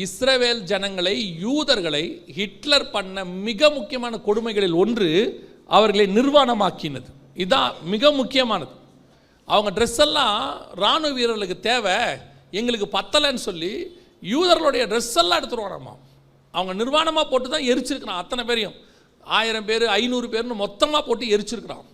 இஸ்ரவேல் ஜனங்களை, யூதர்களை ஹிட்லர் பண்ண மிக முக்கியமான கொடுமைகளில் ஒன்று அவர்களை நிர்வாணமாக்கினது. இதுதான் மிக முக்கியமானது. அவங்க ட்ரெஸ் எல்லாம் இராணுவ வீரர்களுக்கு தேவை, எங்களுக்கு பத்தலைன்னு சொல்லி யூதர்களுடைய ட்ரெஸ் எல்லாம் எடுத்துருவானாமா. அவங்க நிர்வாணமாக போட்டு தான் எரிச்சிருக்கிறான். அத்தனை பேரையும் 1000 பேர் 500 பேர்னு மொத்தமாக போட்டு எரிச்சிருக்கிறான்.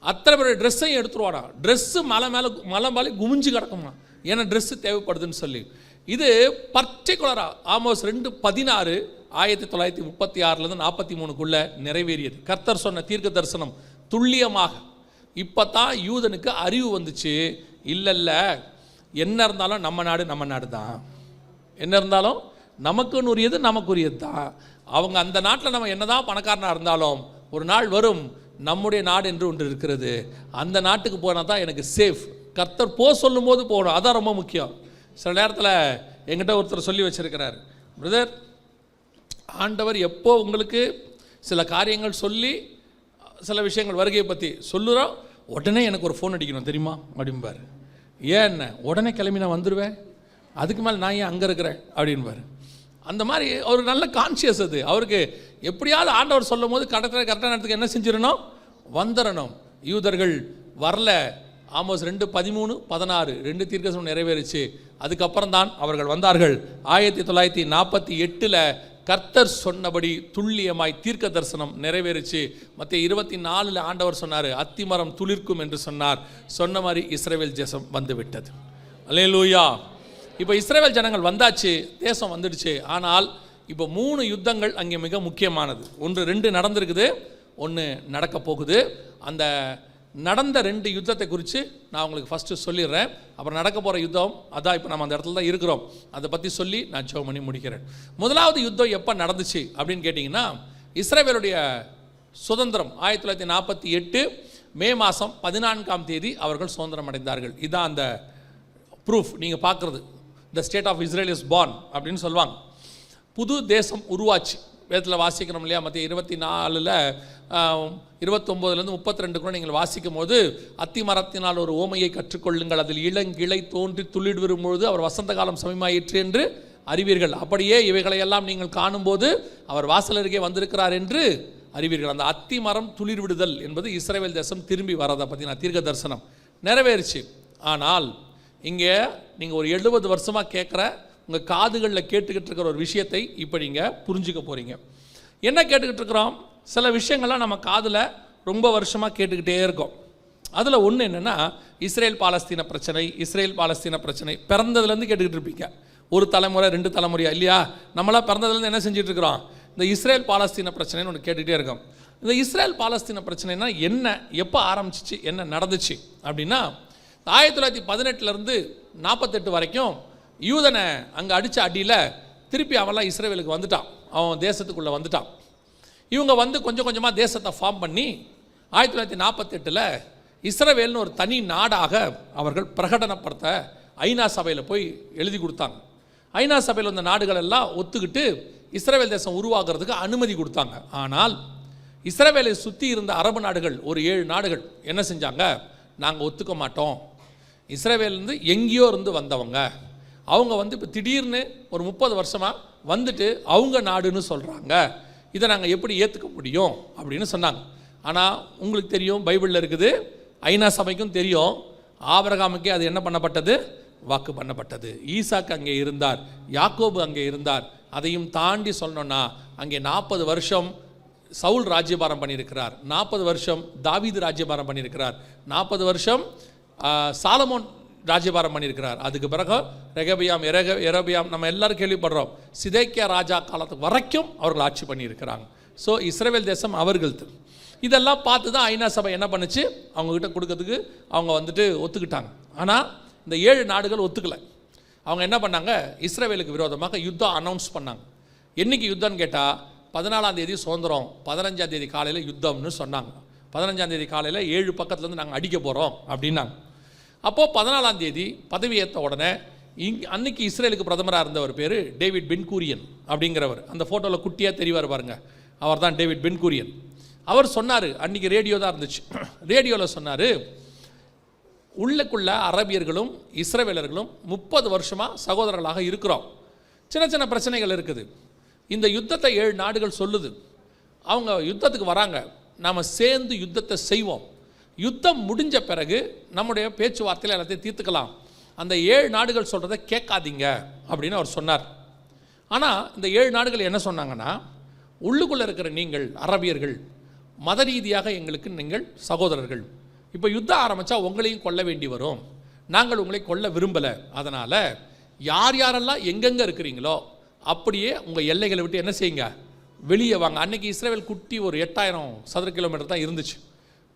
அத்தனை பேருடைய ட்ரெஸ்ஸையும் எடுத்துருவானா. ட்ரெஸ்ஸு மலை மேலே குமிஞ்சு கிடக்குமா, ஏன்னா ட்ரெஸ்ஸு தேவைப்படுதுன்னு சொல்லி. இது பர்டிகுலராக ஆமோஸ் 2:16 1936 43 நிறைவேறியது. கர்த்தர் சொன்ன தீர்க்க தரிசனம் துல்லியமாக. இப்போ தான் யூதனுக்கு அறிவு வந்துச்சு, இல்லை என்ன இருந்தாலும் நம்ம நாடு தான், என்ன இருந்தாலும் நமக்குன்னு உரியது நமக்குரியது தான். அவங்க அந்த நாட்டில் நம்ம என்ன தான் பணக்காரனாக இருந்தாலும் ஒரு நாள் வரும், நம்முடைய நாடு என்று ஒன்று இருக்கிறது, அந்த நாட்டுக்கு போனால் தான் எனக்கு சேஃப். கர்த்தர் சொல்லும் போது போகணும், அதான் ரொம்ப முக்கியம். சில நேரத்தில் என்கிட்ட ஒருத்தர் சொல்லி வச்சிருக்கிறார், பிரதர் ஆண்டவர் எப்போ உங்களுக்கு சில காரியங்கள் சொல்லி சில விஷயங்கள் வருகையை பற்றி சொல்லுறோம், உடனே எனக்கு ஒரு ஃபோன் அடிக்கணும் தெரியுமா அப்படின்பார். ஏன் என்ன உடனே கிளம்பி நான் வந்துடுவேன், அதுக்கு மேலே நான் ஏன் அங்கே இருக்கிறேன் அப்படின்பார். அந்த மாதிரி ஒரு நல்ல கான்சியஸ் அது அவருக்கு. எப்படியாவது ஆண்டவர் சொல்லும் போது கரெக்டான நேரத்துக்கு என்ன செஞ்சிடணும், வந்துடணும். யூதர்கள் வரல. ஆமோஸ் 2:13-16 2 தீர்க்கதரிசனம் நிறைவேறிச்சு. அதுக்கப்புறம் தான் அவர்கள் வந்தார்கள். 1948 கர்த்தர் சொன்னபடி துல்லியமாய் தீர்க்க தரிசனம் நிறைவேறிச்சு. மத்திய 24 ஆண்டவர் சொன்னார், அத்திமரம் துளிர்க்கும் என்று சொன்னார். சொன்ன மாதிரி இஸ்ரவேல் தேசம் வந்து விட்டது. அல்லேலூயா. இப்போ இஸ்ரவேல் ஜனங்கள் வந்தாச்சு, தேசம் வந்துடுச்சு. ஆனால் இப்போ 3 யுத்தங்கள் அங்கே மிக முக்கியமானது. 2 நடந்திருக்குது, 1 நடக்க போகுது. அந்த நடந்த 2 யுத்தத்தை குறித்து நான் உங்களுக்கு ஃபஸ்ட்டு சொல்லிடுறேன். அப்புறம் நடக்க போகிற யுத்தம் அதான். இப்போ நம்ம அந்த இடத்துல தான் இருக்கிறோம், அதை பற்றி சொல்லி நான் ஜெபம் பண்ணி முடிக்கிறேன். முதலாவது யுத்தம் எப்போ நடந்துச்சு அப்படின்னு கேட்டிங்கன்னா, இஸ்ரவேலுடைய சுதந்திரம் 1948 மே மாதம் 14 அவர்கள் சுதந்திரம் அடைந்தார்கள். இதுதான் அந்த ப்ரூஃப் நீங்கள் பார்க்குறது. The state of Israel is born அப்படின்னு சொல்லுவாங்க. புது தேசம் உருவாச்சு. வேதத்தில் வாசிக்கிறோம் இல்லையா, மத்திய 24 29-32 கூட நீங்கள் வாசிக்கும் போது, அத்தி மரத்தினால் ஒரு ஓமையை கற்றுக்கொள்ளுங்கள், அதில் இளங்கிளை தோன்றி துளிர் வரும்பொழுது அவர் வசந்த காலம் சமயமாயிற்று என்று அறிவீர்கள். அப்படியே இவைகளையெல்லாம் நீங்கள் காணும்போது அவர் வாசல் அருகே வந்திருக்கிறார் என்று அறிவீர்கள். அந்த அத்தி மரம் துளிர் விடுதல் என்பது இஸ்ரவேல் தேசம் திரும்பி வரதை பற்றி நான் தீர்க்க தரிசனம் நிறைவேறிச்சு. ஆனால் இங்கே நீங்கள் ஒரு 70 வருஷமாக கேட்குற, உங்கள் காதுகளில் கேட்டுக்கிட்டு இருக்கிற ஒரு விஷயத்தை இப்போ நீங்கள் புரிஞ்சுக்க போகிறீங்க. என்ன கேட்டுக்கிட்டு இருக்கிறோம், சில விஷயங்கள்லாம் நம்ம காதில் ரொம்ப வருஷமாக கேட்டுக்கிட்டே இருக்கோம். அதில் ஒன்று என்னென்னா, இஸ்ரேல் பாலஸ்தீன பிரச்சனை பிறந்ததுலேருந்து கேட்டுக்கிட்டு இருப்பீங்க. ஒரு தலைமுறை 2 தலைமுறையா இல்லையா? நம்மளாம் பிறந்ததுலேருந்து என்ன செஞ்சிட்ருக்கிறோம், இந்த இஸ்ரேல் பாலஸ்தீன பிரச்சனைன்னு ஒன்று கேட்டுக்கிட்டே இருக்கோம். இந்த இஸ்ரேல் பாலஸ்தீன பிரச்சனைனா என்ன, எப்போ ஆரம்பிச்சிச்சு, என்ன நடந்துச்சு அப்படின்னா, 1918 48 வரைக்கும் யூதனை அங்கே அடித்த அடியில் திருப்பி அவன்லாம் இஸ்ரேலுக்கு வந்துட்டான், அவன் தேசத்துக்குள்ளே வந்துட்டான். இவங்க வந்து கொஞ்சம் கொஞ்சமாக தேசத்தை ஃபார்ம் பண்ணி 1948 இஸ்ரவேல்னு ஒரு தனி நாடாக அவர்கள் பிரகடனப்படுத்த ஐநா சபையில் போய் எழுதி கொடுத்தாங்க. ஐநா சபையில் வந்த நாடுகள் எல்லாம் ஒத்துக்கிட்டு இஸ்ரவேல் தேசம் உருவாகிறதுக்கு அனுமதி கொடுத்தாங்க. ஆனால் இஸ்ரவேலை சுற்றி இருந்த அரபு நாடுகள் ஒரு 7 நாடுகள் என்ன செஞ்சாங்க, நாங்கள் ஒத்துக்க மாட்டோம். இஸ்ரவேலேருந்து எங்கேயோ இருந்து வந்தவங்க, அவங்க வந்து இப்போ திடீர்னு ஒரு 30 வருஷமாக வந்துட்டு அவங்க நாடுன்னு சொல்கிறாங்க, இதை நாங்கள் எப்படி ஏற்றுக்க முடியும் அப்படின்னு சொன்னாங்க. ஆனால் உங்களுக்கு தெரியும், பைபிளில் இருக்குது, ஐநா சபைக்கும் தெரியும், ஆபிரகாமுக்கே அது என்ன பண்ணப்பட்டது, வாக்கு பண்ணப்பட்டது. ஈசாக்கு அங்கே இருந்தார், யாக்கோபு அங்கே இருந்தார். அதையும் தாண்டி சொல்லணும்னா அங்கே 40 வருஷம் சவுல் ராஜ்யபாரம் பண்ணியிருக்கிறார், 40 வருஷம் தாவீது ராஜ்யபாரம் பண்ணியிருக்கிறார், 40 வருஷம் சாலமோன் ராஜ்யபாரம் பண்ணியிருக்கிறார். அதுக்கு பிறகு ரெகபியாம் நம்ம எல்லாரும் கேள்விப்படுறோம், சிதேக்கியா ராஜா காலத்துக்கு வரைக்கும் அவர்கள் ஆட்சி பண்ணியிருக்கிறாங்க. ஸோ இஸ்ரவேல் தேசம் அவர்களது. இதெல்லாம் பார்த்து தான் ஐநா சபை என்ன பண்ணுச்சு, அவங்கக்கிட்ட கொடுக்கறதுக்கு அவங்க வந்துட்டு ஒத்துக்கிட்டாங்க. ஆனால் இந்த 7 நாடுகள் ஒத்துக்கலை. அவங்க என்ன பண்ணாங்க, இஸ்ரவேலுக்கு விரோதமாக யுத்தம் அனௌன்ஸ் பண்ணாங்க. என்றைக்கு யுத்தம்னு கேட்டால் 14ஆம் தேதி சுதந்திரம், 15ஆம் தேதி காலையில் யுத்தம்னு சொன்னாங்க. 15ஆம் தேதி காலையில் 7 பக்கத்துலேருந்து நாங்கள் அடிக்க போகிறோம் அப்படின்னாங்க. அப்போது 14ஆம் தேதி பதவியேற்ற உடனே அன்னைக்கு இஸ்ரேலுக்கு பிரதமராக இருந்தவர் பேர் டேவிட் பென் கூரியன் அப்படிங்கிறவர். அந்த ஃபோட்டோவில் குட்டியாக தெரிவார் பாருங்க, அவர் தான் டேவிட் பென் கூரியன். அவர் சொன்னார், அன்றைக்கி ரேடியோ தான் இருந்துச்சு, ரேடியோவில் சொன்னார், உள்ளுக்குள்ள அரபியர்களும் இஸ்ரவேலர்களும் 30 வருஷமாக சகோதரர்களாக இருக்கிறோம். சின்ன சின்ன பிரச்சனைகள் இருக்குது. இந்த யுத்தத்தை 7 நாடுகள் சொல்லுது. அவங்க யுத்தத்துக்கு வராங்க, நாம் சேர்ந்து யுத்தத்தை செய்வோம், யுத்தம் முடிஞ்ச பிறகு நம்முடைய பேச்சுவார்த்தையில் எல்லாத்தையும் தீர்த்துக்கலாம், அந்த 7 நாடுகள் சொல்கிறத கேட்காதீங்க அப்படின்னு அவர் சொன்னார். ஆனால் இந்த 7 நாடுகள் என்ன சொன்னாங்கன்னா, உள்ளுக்குள்ளே இருக்கிற நீங்கள் அரபியர்கள் மத ரீதியாக எங்களுக்கு நீங்கள் சகோதரர்கள், இப்போ யுத்தம் ஆரம்பித்தா உங்களையும் கொல்ல வேண்டி வரும், நாங்கள் உங்களை கொல்ல விரும்பலை, அதனால் யார் யாரெல்லாம் எங்கெங்கே இருக்கிறீங்களோ அப்படியே உங்கள் எல்லைகளை விட்டு என்ன செய்யுங்க, வெளியே வாங்க. அன்றைக்கி இஸ்ரேல் குட்டி ஒரு 8000 சதுர கிலோமீட்டர் தான் இருந்துச்சு.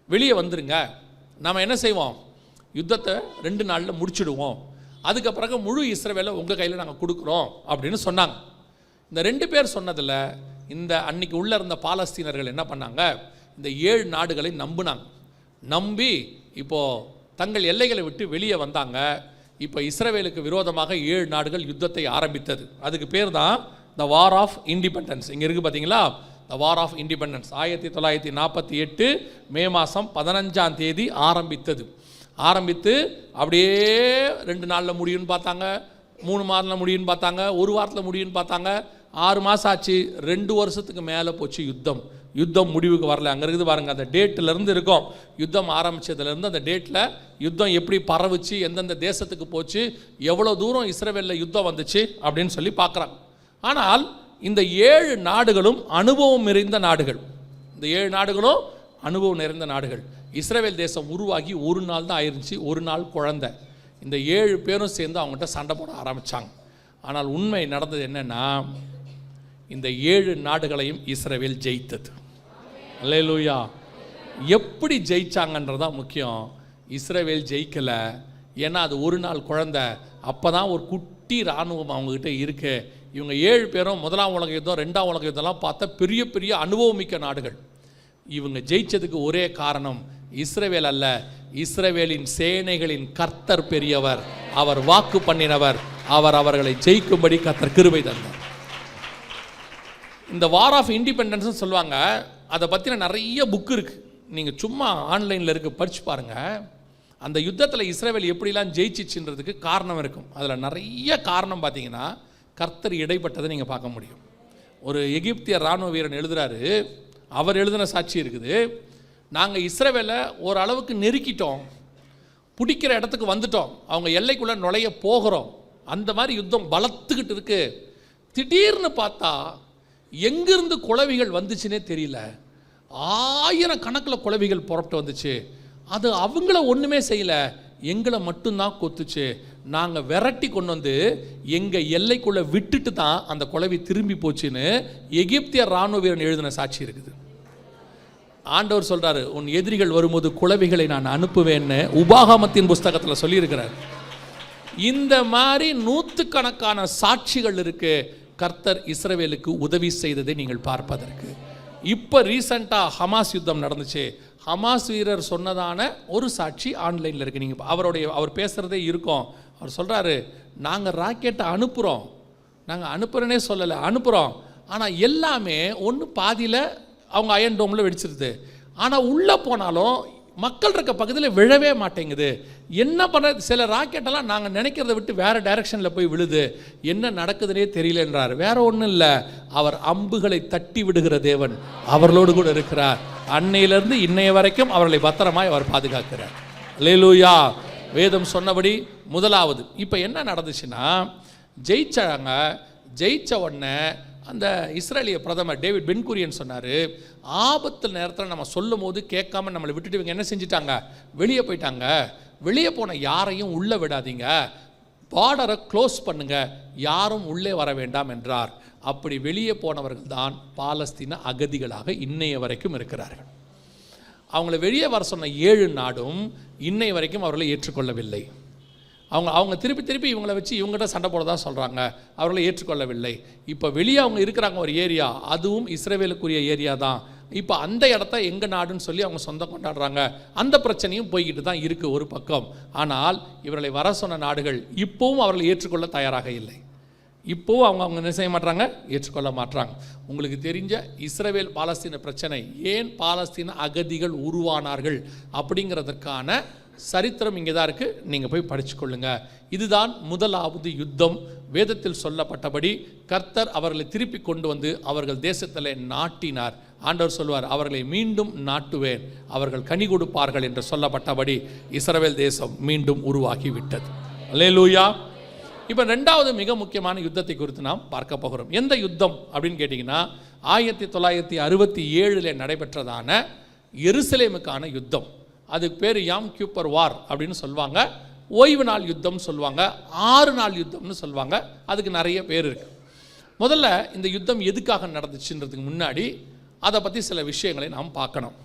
வெளியே வந்துருங்க, நாம் என்ன செய்வோம், யுத்தத்தை 2 நாளில் முடிச்சுடுவோம், அதுக்கு பிறகு முழு இஸ்ரேலை உங்கள் கையில் நாங்கள் கொடுக்குறோம் அப்படின்னு சொன்னாங்க. இந்த 2 பேர் சொன்னதில் இந்த அன்னைக்கு உள்ளே இருந்த பாலஸ்தீனர்கள் என்ன பண்ணாங்க, இந்த 7 நாடுகளை நம்பினாங்க. நம்பி இப்போது தங்கள் எல்லைகளை விட்டு வெளியே வந்தாங்க. இப்போ இஸ்ரேலுக்கு விரோதமாக 7 நாடுகள் யுத்தத்தை ஆரம்பித்தது. அதுக்கு பேர் தான் த வார் ஆஃப் இண்டிபெண்டன்ஸ். இங்கே இருக்குது பார்த்தீங்களா, த வார் ஆஃப் இண்டிபெண்டன்ஸ் 1948 மே மாதம் 15ஆம் தேதி ஆரம்பித்தது. ஆரம்பித்து அப்படியே 2 நாளில் முடியும்னு பார்த்தாங்க, 3 மாதத்தில் முடியும்னு பார்த்தாங்க, 1 வாரத்தில் முடியும்னு பார்த்தாங்க, 6 மாதம் ஆச்சு, 2 வருஷத்துக்கு மேலே போச்சு யுத்தம். யுத்தம் முடிவுக்கு வரல. அங்கே இருக்குது பாருங்கள், அந்த டேட்டிலேருந்து இருக்கும், யுத்தம் ஆரம்பித்ததுலேருந்து அந்த டேட்டில் யுத்தம் எப்படி பரவுச்சு, எந்தெந்த தேசத்துக்கு போச்சு, எவ்வளோ தூரம் இஸ்ரேலில் யுத்தம் வந்துச்சு அப்படின்னு சொல்லி பார்க்குறாங்க. ஆனால் இந்த 7 நாடுகளும் அனுபவம் நிறைந்த நாடுகள். இந்த 7 நாடுகளும் அனுபவம் நிறைந்த நாடுகள். இஸ்ரேல் தேசம் உருவாகி 1 நாள் தான் ஆயிருந்துச்சு, 1 நாள் குழந்தை. இந்த 7 பேரும் சேர்ந்து அவங்ககிட்ட சண்டை போட ஆரம்பித்தாங்க. ஆனால் உண்மை நடந்தது என்னென்னா, இந்த 7 நாடுகளையும் இஸ்ரேல் ஜெயித்தது. அல்லேலூயா. எப்படி ஜெயிச்சாங்கன்றதான் முக்கியம். இஸ்ரேல் ஜெயிக்கலை, ஏன்னா அது 1 நாள் குழந்தை. அப்போ தான் ஒரு குட்டி இராணுவம் அவங்ககிட்ட இருக்கு. இவங்க 7 பேரும் 1ஆம் உலக யுத்தம் 2ஆம் உலக யுத்தம்லாம் பார்த்தா பெரிய பெரிய அனுபவமிக்க நாடுகள். இவங்க ஜெயிச்சதுக்கு ஒரே காரணம் இஸ்ரேல் அல்ல, இஸ்ரேலின் சேனைகளின் கர்த்தர் பெரியவர், அவர் வாக்கு பண்ணினவர், அவர் அவர்களை ஜெயிக்கும்படி கர்த்தர் கிருபை தந்தார். இந்த வார் ஆஃப் இண்டிபெண்டன்ஸ் சொல்லுவாங்க, அதை பற்றின நிறைய புக்கு இருக்குது, நீங்கள் சும்மா ஆன்லைனில் இருக்க படித்து பாருங்கள். அந்த யுத்தத்தில் இஸ்ரேல் எப்படிலாம் ஜெயிச்சிச்சுன்றதுக்கு காரணம் இருக்கும். அதில் நிறைய காரணம் பார்த்தீங்கன்னா கர்த்தர் இடைப்பட்டதை நீங்கள் பார்க்க முடியும். ஒரு எகிப்திய இராணுவ வீரன் எழுதுகிறாரு, அவர் எழுதின சாட்சி இருக்குது. நாங்கள் இஸ்ரேலை ஓரளவுக்கு நெருக்கிட்டோம், பிடிக்கிற இடத்துக்கு வந்துட்டோம், அவங்க எல்லைக்குள்ளே நுழைய போகிறோம், அந்த மாதிரி யுத்தம் பலத்துக்கிட்டு இருக்கு. திடீர்னு பார்த்தா எங்கிருந்து குளவிகள் வந்துச்சுன்னே தெரியல, 1000 கணக்கில் குளவிகள் புறப்பட்டு வந்துச்சு. அது அவங்கள ஒன்றுமே செய்யலை, எங்களை மட்டும்தான் கொத்துச்சு. நாங்கள் விரட்டி கொண்டு வந்து எங்கள் எல்லைக்குள்ளே விட்டுட்டு தான் அந்த குளவி திரும்பி போச்சுன்னு எகிப்திய இராணுவ வீரன் எழுதின சாட்சி இருக்குது. ஆண்டவர் சொல்கிறாரு, உன் எதிரிகள் வரும்போது குளவிகளை நான் அனுப்புவேன்னு உபாகமத்தின் புஸ்தகத்தில் சொல்லியிருக்கிறார். இந்த மாதிரி 100கணக்கான சாட்சிகள் இருக்கு கர்த்தர் இஸ்ரவேலுக்கு உதவி செய்ததை நீங்கள் பார்ப்பதற்கு. இப்போ ரீசண்டாக ஹமாஸ் யுத்தம் நடந்துச்சு, ஹமாஸ் வீரர் சொன்னதான ஒரு சாட்சி ஆன்லைனில் இருக்குது. நீங்கள் அவர் பேசுகிறதே இருக்கும். அவர் சொல்கிறாரு, நாங்கள் ராக்கெட்டை அனுப்புகிறோம், நாங்கள் அனுப்புகிறேனே சொல்லலை, அனுப்புகிறோம், ஆனால் எல்லாமே ஒன்று பாதியில் அவங்க அயன் டோமில் வெடிச்சிருது, ஆனால் உள்ளே போனாலும் மக்கள் இருக்க பகுதியில் விழவே மாட்டேங்குது. என்ன பண்ண, சில ராக்கெட்டெல்லாம் நாங்கள் நினைக்கிறத விட்டு வேறு டைரக்ஷனில் போய் விழுது, என்ன நடக்குதுன்னே தெரியலன்றார். வேற ஒன்றும் இல்லை, அவர் அம்புகளை தட்டி விடுகிற தேவன் அவர்களோடு கூட இருக்கிறார். அன்னையிலிருந்து இன்னைய வரைக்கும் அவர்களை பத்திரமாய் அவர் பாதுகாக்கிறார். அல்லேலூயா. வேதம் சொன்னபடி முதலாவது இப்போ என்ன நடந்துச்சுன்னா, ஜெயிச்சாங்க. ஜெயிச்ச உடனே அந்த இஸ்ரேலிய பிரதமர் டேவிட் பென்குரியன் சொன்னார், ஆபத்து நேரத்தில் நம்ம சொல்லும் போது கேட்காம நம்மளை விட்டுட்டு இவங்க என்ன செஞ்சிட்டாங்க, வெளியே போயிட்டாங்க. வெளியே போன யாரையும் உள்ளே விடாதீங்க, பார்டரை க்ளோஸ் பண்ணுங்க, யாரும் உள்ளே வர வேண்டாம் என்றார். அப்படி வெளியே போனவர்கள் தான் பாலஸ்தீன அகதிகளாக இன்னைய வரைக்கும் இருக்கிறார்கள். அவங்கள வெளியே வர சொன்ன 7 நாடும் இன்னைய வரைக்கும் அவர்களை ஏற்றுக்கொள்ளவில்லை. அவங்க திருப்பி இவங்களை வச்சு இவங்ககிட்ட சண்டை போட தான் சொல்கிறாங்க, அவர்களை ஏற்றுக்கொள்ளவில்லை. இப்போ வெளியே அவங்க இருக்கிறாங்க ஒரு ஏரியா, அதுவும் இஸ்ரேலுக்குரிய ஏரியா தான். இப்போ அந்த இடத்த எங்கள் நாடுன்னு சொல்லி அவங்க சொந்தம் கொண்டாடுறாங்க. அந்த பிரச்சனையும் போய்கிட்டு தான் இருக்குது ஒரு பக்கம். ஆனால் இவர்களை வர சொன்ன நாடுகள் இப்போவும் அவர்களை ஏற்றுக்கொள்ள தயாராக இல்லை. இப்போவும் அவங்க என்ன செய்ய மாட்டாங்க, ஏற்றுக்கொள்ள மாட்டாங்க. உங்களுக்கு தெரிஞ்ச இஸ்ரேல் பாலஸ்தீன பிரச்சனை, ஏன் பாலஸ்தீன அகதிகள் உருவானார்கள் அப்படிங்கிறதுக்கான சரித்திரம் இங்கே தான் இருக்குது, நீங்கள் போய் படிச்சுக்கொள்ளுங்க. இதுதான் முதலாவது யுத்தம். வேதத்தில் சொல்லப்பட்டபடி கர்த்தர் அவர்களை திருப்பி கொண்டு வந்து அவர்கள் தேசத்தில் நாட்டினார். ஆண்டவர் சொல்வார், அவர்களை மீண்டும் நாட்டுவேன், அவர்கள் கனி கொடுப்பார்கள் என்று சொல்லப்பட்டபடி இஸ்ரவேல் தேசம் மீண்டும் உருவாகிவிட்டது. அல்லேலூயா. இப்போ ரெண்டாவது மிக முக்கியமான யுத்தத்தை குறித்து நாம் பார்க்க போகிறோம். எந்த யுத்தம் அப்படின்னு கேட்டிங்கன்னா 1967 நடைபெற்றதான எருசலேமுக்கான யுத்தம். அதுக்கு பேர் யாம் கியூப்பர் வார் அப்படின்னு சொல்லுவாங்க. ஓய்வு நாள் யுத்தம் சொல்லுவாங்க, 6 நாள் யுத்தம்னு சொல்லுவாங்க. அதுக்கு நிறைய பேர் இருக்குது. முதல்ல இந்த யுத்தம் எதுக்காக நடந்துச்சுன்றதுக்கு முன்னாடி அதை பற்றி சில விஷயங்களை நாம் பார்க்கணும்.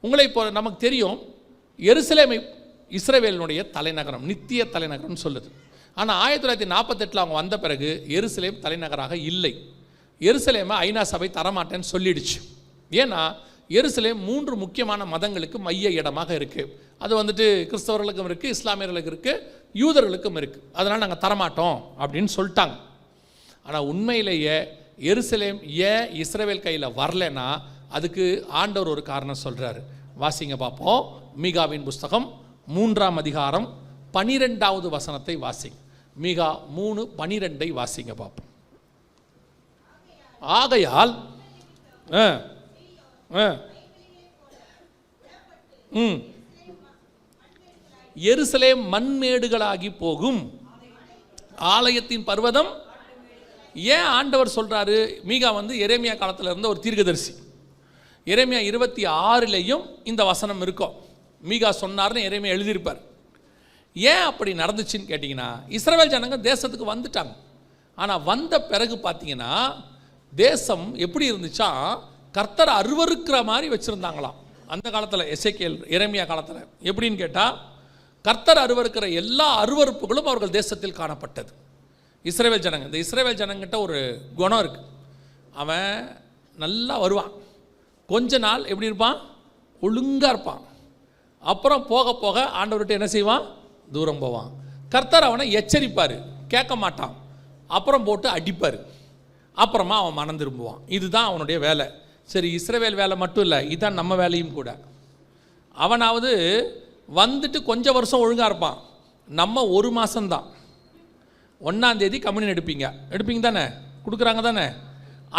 உங்களை இப்போ நமக்கு தெரியும், எருசலேமை இஸ்ரவேலினுடைய தலைநகரம், நித்திய தலைநகரம் சொல்லுது. ஆனால் 1948 அவங்க வந்த பிறகு எருசலேம் தலைநகராக இல்லை. எருசலேமை ஐநா சபை தரமாட்டேன்னு சொல்லிடுச்சு. ஏன்னா எருசலேம் 3 முக்கியமான மதங்களுக்கு மைய இடமாக இருக்குது. அது கிறிஸ்தவர்களுக்கும் இருக்குது, இஸ்லாமியர்களுக்கும் இருக்குது, யூதர்களுக்கும் இருக்குது. அதனால் நாங்கள் தரமாட்டோம் அப்படின்னு சொல்லிட்டாங்க. ஆனால் உண்மையிலேயே எருசலேம் ஏன் இஸ்ரவேல் கையில் வரலன்னா அதுக்கு ஆண்டவர் ஒரு காரணம் சொல்கிறாரு. வாசிங்க பார்ப்போம். மீகாவின் புஸ்தகம் 3ஆம் அதிகாரம் 12வது வசனத்தை வாசிங்க. மீகா 3:12 வாசிங்க பார்ப்போம். ஆகையால் எருசலேம் மண்மேடுகளாகி போகும், ஆலயத்தின் பர்வதம். ஏன் ஆண்டவர் சொல்றாரு? மீகா எரேமியா காலத்தில் இருந்த ஒரு தீர்க்கதரிசி. எரேமியா 26லையும் இந்த வசனம் இருக்கும். மீகா சொன்னார்னு எரேமியா எழுதியிருப்பார். ஏன் அப்படி நடந்துச்சுன்னு கேட்டிங்கன்னா, இஸ்ரவேல் ஜனங்க தேசத்துக்கு வந்துட்டாங்க. ஆனால் வந்த பிறகு பார்த்தீங்கன்னா தேசம் எப்படி இருந்துச்சா, கர்த்தர் அருவருக்கிற மாதிரி வச்சுருந்தாங்களாம். அந்த காலத்தில் எசேக்கியேல் எரேமியா காலத்தில் எப்படின்னு கேட்டால், கர்த்தர் அருவருக்கிற எல்லா அருவருப்புகளும் அவர்கள் தேசத்தில் காணப்பட்டது. இஸ்ரவேல் ஜனங்க, இந்த இஸ்ரவேல் ஜனங்கிட்ட ஒரு குணம் இருக்குது. அவன் நல்லா வருவான், கொஞ்ச நாள் எப்படி இருப்பான், ஒழுங்காக இருப்பான். அப்புறம் போக போக ஆண்டவர்கிட்ட என்ன செய்வான், தூரம் போவான். கர்த்தர் அவனை எச்சரிப்பார், கேட்க மாட்டான். அப்புறம் போட்டு அடிப்பார். அப்புறமா அவன் மனம் திரும்புவான். இதுதான் அவனுடைய வேலை. சரி, இஸ்ரவேல் வேலை மட்டும் இல்லை, இதுதான் நம்ம வேலையும் கூட. அவனாவது வந்துட்டு கொஞ்சம் வருஷம் ஒழுங்காக இருப்பான். நம்ம 1 மாதம்தான். 1ஆம் தேதி கம்யூனியன் எடுப்பீங்க தானே, கொடுக்குறாங்க தானே.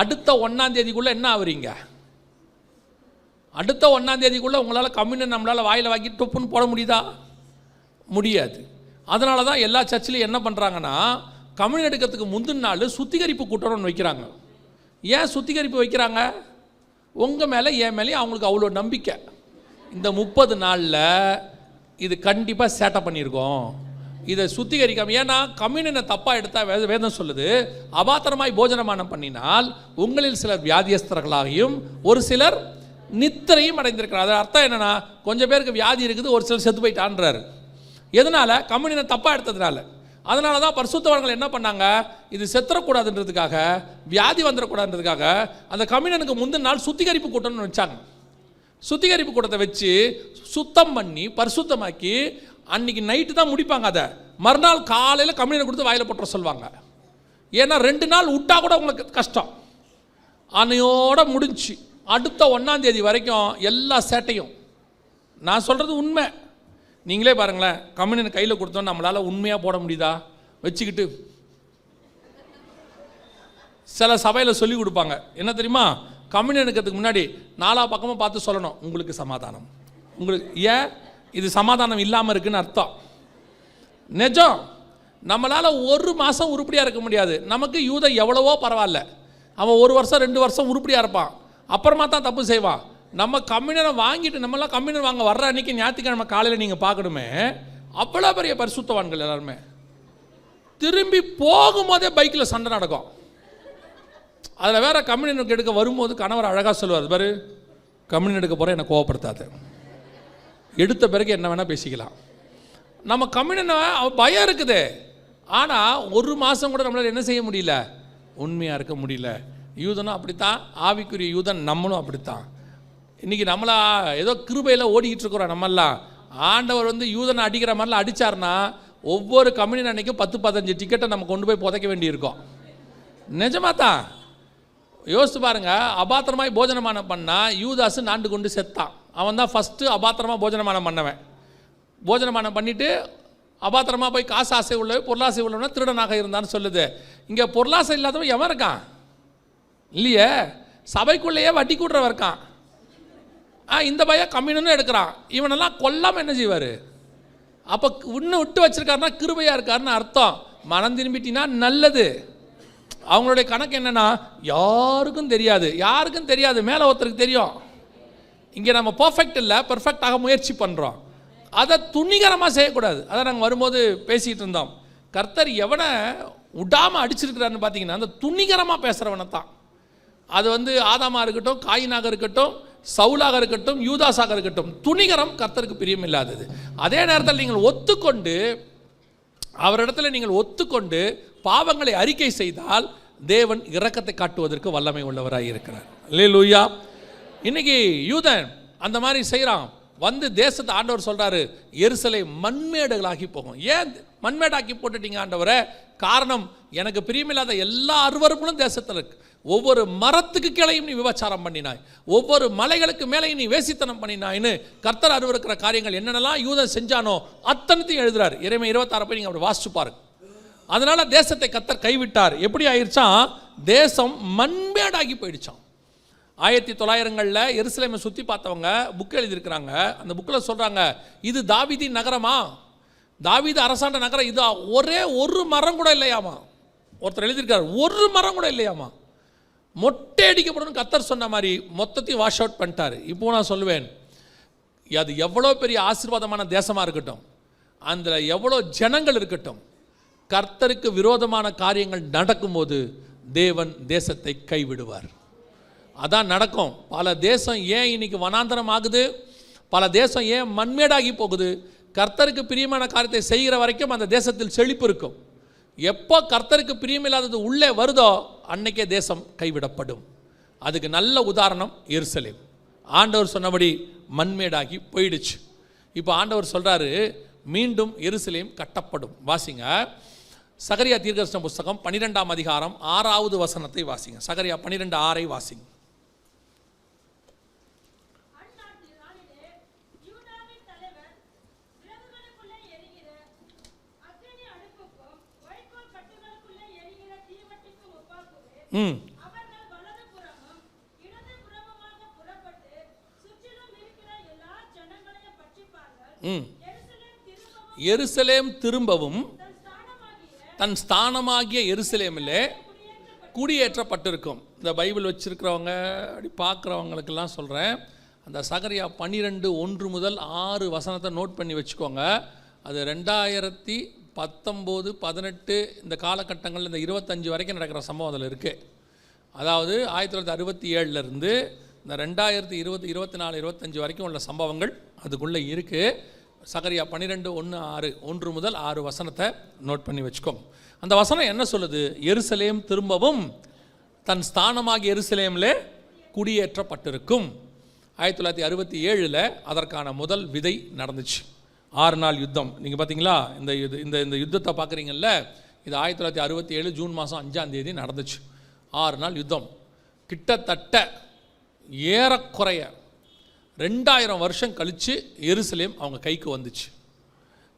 அடுத்த 1ஆம் தேதிக்குள்ளே என்ன ஆகுறீங்க? அடுத்த 1ஆம் தேதிக்குள்ளே உங்களால் கம்யூனியன் நம்மளால் வாயில் வாங்கி டொப்புன்னு போட முடியுதா? முடியாது. அதனால தான் எல்லா சர்ச்சிலையும் என்ன பண்ணுறாங்கன்னா, கம்யூனியன் எடுக்கிறதுக்கு முந்தின நாள் சுத்திகரிப்பு கூட்டம்னு வைக்கிறாங்க. ஏன் சுத்திகரிப்பு வைக்கிறாங்க? உங்கள் மேலே என் மேலேயும் அவங்களுக்கு அவ்வளோ நம்பிக்கை. இந்த 30 நாளில் இது கண்டிப்பாக சேட்டை பண்ணியிருக்கோம், இதை சுத்திகரிக்காம. ஏன்னா கம்யூனியனை தப்பாக எடுத்தால் வேதம் சொல்லுது, அபாத்திரமாய் போஜனமானம் பண்ணினால் உங்களில் சிலர் வியாதியஸ்தர்களாகியும் ஒரு சிலர் நித்திரையும் அடைந்திருக்கிறார். அது அர்த்தம் என்னென்னா, கொஞ்சம் பேருக்கு வியாதி இருக்குது, ஒரு சிலர் செத்து போயிட்டான்றாரு. எதனால்? கம்யூனியனை தப்பாக எடுத்ததுனால. அதனால தான் பரிசுத்தவான்கள் என்ன பண்ணாங்க, இது செத்துறக்கூடாதுன்றதுக்காக, வியாதி வந்துடக்கூடாதுன்றதுக்காக அந்த கம்யூனியனுக்கு முந்தின நாள் சுத்திகரிப்பு கூட்டம்னு வச்சாங்க. சுத்திகரிப்பு கூட்டத்தை வச்சு சுத்தம் பண்ணி பரிசுத்தமாக்கி அன்றைக்கி நைட்டு தான் முடிப்பாங்க. அதை மறுநாள் காலையில் கம்யூனியனை கொடுத்து வாயில் போட்டுற சொல்லுவாங்க. ஏன்னா 2 நாள் விட்டா கூட உங்களுக்கு கஷ்டம். அன்னையோடு முடிஞ்சு அடுத்த 1ஆம் தேதி வரைக்கும் எல்லா சேட்டையும். நான் சொல்கிறது உண்மை. நீங்களே பாருங்களேன், கம்யூனியன் கையில் கொடுத்தோம், நம்மளால் உண்மையாக போட முடியுதா? வச்சுக்கிட்டு சில சபையில் சொல்லி கொடுப்பாங்க, என்ன தெரியுமா, கம்யூனியன் எடுக்கிறதுக்கு முன்னாடி 4 பக்கமும் பார்த்து சொல்லணும், உங்களுக்கு சமாதானம். உங்களுக்கு ஏன் இது சமாதானம் இல்லாமல் இருக்குன்னு அர்த்தம். நிஜம். நம்மளால் 1 மாதம் உருப்படியாக இருக்க முடியாது. நமக்கு யூதன் எவ்வளவோ பரவாயில்ல, அவன் 1 வருஷம் 2 வருஷம் உருப்படியாக இருப்பான், அப்புறமா தான் தப்பு செய்வான். நம்ம கம்யூனியனை வாங்கிட்டு, நம்மளாம் கம்யூனியன் வாங்க வர்ற அன்றைக்கி ஞாயிற்றுக்கிழமை காலையில் நீங்கள் பார்க்கணுமே, அவ்வளோ பெரிய பரிசுத்தவான்கள் எல்லாருமே. திரும்பி போகும்போதே பைக்கில் சண்டை நடக்கும். அதில் வேறு கம்யூனியனுக்கு எடுக்க வரும்போது கணவர் அழகாக சொல்லுவார், பாரு கம்யூனியன் எடுக்க போகிற என்னை கோவப்படுத்தாது, எடுத்த பிறகு என்ன வேணால் பேசிக்கலாம். நம்ம கம்யூனியனை பயம் இருக்குது. ஆனால் 1 மாதம் கூட நம்மளால் என்ன செய்ய முடியல, உண்மையாக இருக்க முடியல. யூதனும் அப்படித்தான், ஆவிக்குரிய யூதன் நம்மளும் அப்படித்தான். இன்றைக்கி நம்மளா ஏதோ கிருபையில் ஓடிக்கிட்டு இருக்கிறோம். நம்மெல்லாம் ஆண்டவர் யூதனை அடிக்கிற மாதிரிலாம் அடித்தார்னா ஒவ்வொரு கம்யூனியன் அன்றைக்கும் 10-15 டிக்கெட்டை நம்ம கொண்டு போய் புதைக்க வேண்டியிருக்கோம். நிஜமாக தான். யோசித்து பாருங்கள், அபாத்திரமாய் போஜனமானம் பண்ணால் யூதாசு நாண்டு கொண்டு செத்தான். அவன் தான் ஃபஸ்ட்டு அபாத்திரமாக போஜனமானம் பண்ணவன். போஜனமானம் பண்ணிவிட்டு அபாத்திரமாக போய் காசு ஆசை உள்ள பொருளாசை உள்ளவனா திருடனாக இருந்தான்னு சொல்லுது. இங்கே பொருளாசை இல்லாதவன் எவன் இருக்கான்? இல்லையே, சபைக்குள்ளேயே வட்டி கூட்டுறவன் இருக்கான். இந்த பையன் கம்மின்னு எடுக்கிறான். இவனெல்லாம் கொல்லாமல் என்ன செய்வார்? அப்போ இன்னும் விட்டு வச்சிருக்காருன்னா கிருபையாக இருக்காருன்னு அர்த்தம். மனம் திரும்பிட்டினா நல்லது. அவங்களுடைய கணக்கு என்னென்னா யாருக்கும் தெரியாது, யாருக்கும் தெரியாது, மேலே ஒருத்தருக்கு தெரியும். இங்கே நம்ம பர்ஃபெக்ட் இல்லை, பர்ஃபெக்டாக முயற்சி பண்ணுறோம். அதை துணிகரமாக செய்யக்கூடாது. அதை நாங்கள் வரும்போது பேசிகிட்டு இருந்தோம். கர்த்தர் எவனை விடாமல் அடிச்சிருக்கிறாருன்னு பார்த்தீங்கன்னா அந்த துணிகரமாக பேசுகிறவனை தான். அது ஆதாமாக இருக்கட்டும், காயினாக இருக்கட்டும், சவுலாக இருக்கட்டும், யூதாஸாக இருக்கட்டும், துணிகரம் கர்த்தருக்கு பிரியம் இல்லாதது. அதே நேரத்தில் நீங்கள் ஒத்துக்கொண்டு அவரிடத்தில் நீங்கள் ஒத்துக்கொண்டு பாவங்களை அறிக்கை செய்தால் தேவன் இரக்கத்தை காட்டுவதற்கு வல்லமை உள்ளவராக இருக்கிறார். அல்லேலூயா. இன்னைக்கு யூதன் அந்த மாதிரி செய்கிறான். தேசத்தை ஆண்டவர் சொல்கிறாரு, எருசலேம் மண்மேடுகளாகி போகும். ஏன் மண்மேடாக்கி போட்டுட்டீங்க ஆண்டவரை? காரணம், எனக்கு பிரியமில்லாத எல்லா அருவருப்புகளும் தேசத்தில் இருக்கு. ஒவ்வொரு மரத்துக்கு கீழையும் நீ விபச்சாரம் பண்ணினாய், ஒவ்வொரு மலைகளுக்கு மேலேயும் நீ வேசித்தனம் பண்ணினாய்னு கர்த்தர் அருவருக்கிற காரியங்கள் என்னென்னலாம் யூதன் செஞ்சானோ அத்தனைத்தையும் எழுதுறாரு. எரேமியா 26 போய் நீங்கள் அப்படி வாசிச்சு பாருங்க. அதனால தேசத்தை கர்த்தர் கைவிட்டார். எப்படி ஆயிடுச்சான்? தேசம் மண்மேடாகி போயிடுச்சான். 1900களில் எருசலேமை சுற்றி பார்த்தவங்க புக் எழுதியிருக்கிறாங்க. அந்த புக்கில் சொல்கிறாங்க, இது தாவீதின் நகரமா, தாவீது அரசாண்ட நகரம், இது ஒரே ஒரு மரம் கூட இல்லையாமா. ஒருத்தர் எழுதியிருக்காரு, ஒரு மரம் கூட இல்லையாமா. மொட்டை அடிக்கப்படும் கர்த்தர் சொன்ன மாதிரி மொத்தத்தையும் வாஷ் அவுட் பண்ணிட்டார். இப்போ நான் சொல்லுவேன், அது எவ்வளோ பெரிய ஆசீர்வாதமான தேசமாக இருக்கட்டும், அதில் எவ்வளோ ஜனங்கள் இருக்கட்டும், கர்த்தருக்கு விரோதமான காரியங்கள் நடக்கும்போது தேவன் தேசத்தை கைவிடுவார். அதான் நடக்கும். பல தேசம் ஏன் இன்னைக்கு வனாந்தரம் ஆகுது, பல தேசம் ஏன் மண்மேடாகி போகுது? கர்த்தருக்கு பிரியமான காரியத்தை செய்கிற வரைக்கும் அந்த தேசத்தில் செழிப்பு இருக்கும். எப்போ கர்த்தருக்கு பிரியமில்லாதது உள்ளே வருதோ அன்னைக்கே தேசம் கைவிடப்படும். அதுக்கு நல்ல உதாரணம் எருசலேம். ஆண்டவர் சொன்னபடி மண்மேடாகி போயிடுச்சு. இப்போ ஆண்டவர் சொல்கிறாரு, மீண்டும் எருசலேம் கட்டப்படும். வாசிங்க, சகரியா தீர்க்கதரிசன புஸ்தகம் 12ஆம் அதிகாரம் 6வது வசனத்தை வாசிங்க. சகரியா 12:6 வாசிங்க. எருசலேம் திரும்பவும் தன் ஸ்தானமாகிய எருசலேமிலே குடியேற்றப்பட்டிருக்கும். இந்த பைபிள் வச்சிருக்கிறவங்க அப்படி பார்க்குறவங்களுக்கெல்லாம் சொல்கிறேன், அந்த சகரியா 12:1 முதல் 6 வசனத்தை நோட் பண்ணி வச்சுக்கோங்க. அது 2019, 18 இந்த காலகட்டங்களில் இந்த 25 வரைக்கும் நடக்கிற சம்பவம் அதில் இருக்குது. அதாவது 1967லேருந்து இந்த 2020, 24, 25 வரைக்கும் உள்ள சம்பவங்கள் அதுக்குள்ளே இருக்குது. சகரியா 12:1, 1 முதல் 6 வசனத்தை நோட் பண்ணி வச்சுக்கோங்க. அந்த வசனம் என்ன சொல்லுது? எருசலேம் திரும்பவும் தன் ஸ்தானமாகிய எருசலேமில் குடியேற்றப்பட்டிருக்கும். 1967 அதற்கான முதல் விதை நடந்துச்சு. 6 நாள் யுத்தம். நீங்கள் பார்த்தீங்களா, இந்த யுத்தத்தை பார்க்குறீங்கல்ல, இது 1967 ஜூன் மாதம் 5ஆம் தேதி நடந்துச்சு. 6 நாள் யுத்தம். கிட்டத்தட்ட ஏறக்குறைய 2000 வருஷம் கழித்து எருசலேம் அவங்க கைக்கு வந்துச்சு.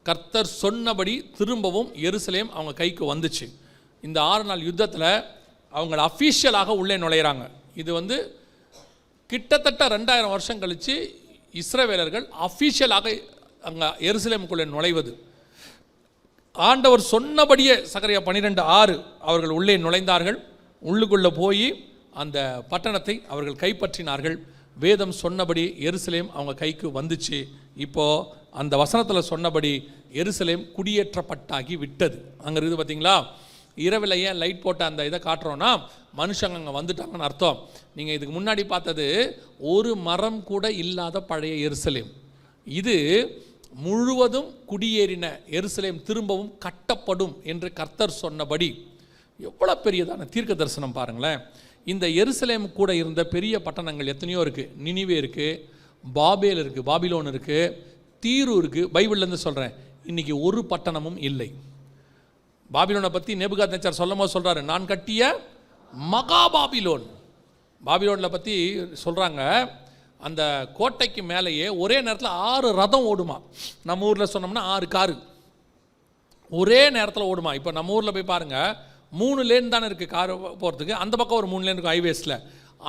கர்த்தர் சொன்னபடி திரும்பவும் எருசலேம் அவங்க கைக்கு வந்துச்சு. இந்த 6 நாள் யுத்தத்தில் அவங்கள அஃபீஷியலாக உள்ளே நுழையிறாங்க. இது கிட்டத்தட்ட 2000 வருஷம் கழித்து இஸ்ரவேலர்கள் அஃபீஷியலாக அங்கே எருசலேமுக்குள்ளே நுழைவது. ஆண்டவர் சொன்னபடியே சகரியா 12:6 அவர்கள் உள்ளே நுழைந்தார்கள். உள்ளுக்குள்ளே போய் அந்த பட்டணத்தை அவர்கள் கைப்பற்றினார்கள். வேதம் சொன்னபடி எருசலேம் அவங்க கைக்கு வந்துச்சு. இப்போது அந்த வசனத்தில் சொன்னபடி எருசலேம் குடியேற்றப்பட்டாகி விட்டது. அங்கே இருக்குது பார்த்தீங்களா, இரவில் ஏன் லைட் போட்ட அந்த இதை காட்டுறோன்னா மனுஷங்க அங்கே வந்துட்டாங்கன்னு அர்த்தம். நீங்கள் இதுக்கு முன்னாடி பார்த்தது ஒரு மரம் கூட இல்லாத பழைய எருசலேம். இது முழுவதும் குடியேறின எருசலேம் திரும்பவும் கட்டப்படும் என்று கர்த்தர் சொன்னபடி. எவ்வளோ பெரியதான தீர்க்க தரிசனம் பாருங்களேன். இந்த எருசலேம் கூட இருந்த பெரிய பட்டணங்கள் எத்தனையோ இருக்குது. நினிவே இருக்குது, பாபேல் இருக்குது, பாபிலோன் இருக்குது, தீரு இருக்குது. பைபிள்லேருந்து சொல்கிறேன், இன்றைக்கி ஒரு பட்டணமும் இல்லை. பாபிலோனை பற்றி நேபுகாத்நேச்சார் சொல்லும் போது சொல்கிறாரு, நான் கட்டிய மகா பாபிலோன். பாபிலோனில் பற்றி சொல்கிறாங்க, அந்த கோட்டைக்கு மேலேயே ஒரே நேரத்தில் 6 ரதம் ஓடுமா. நம்ம ஊரில் சொன்னோம்னா 6 காரு ஒரே நேரத்தில் ஓடுமா. இப்போ நம்ம ஊரில் போய் பாருங்கள், 3 லேன் தானே இருக்குது கார் போகிறதுக்கு, அந்த பக்கம் ஒரு 3 லேன் இருக்குது ஹைவேஸில்.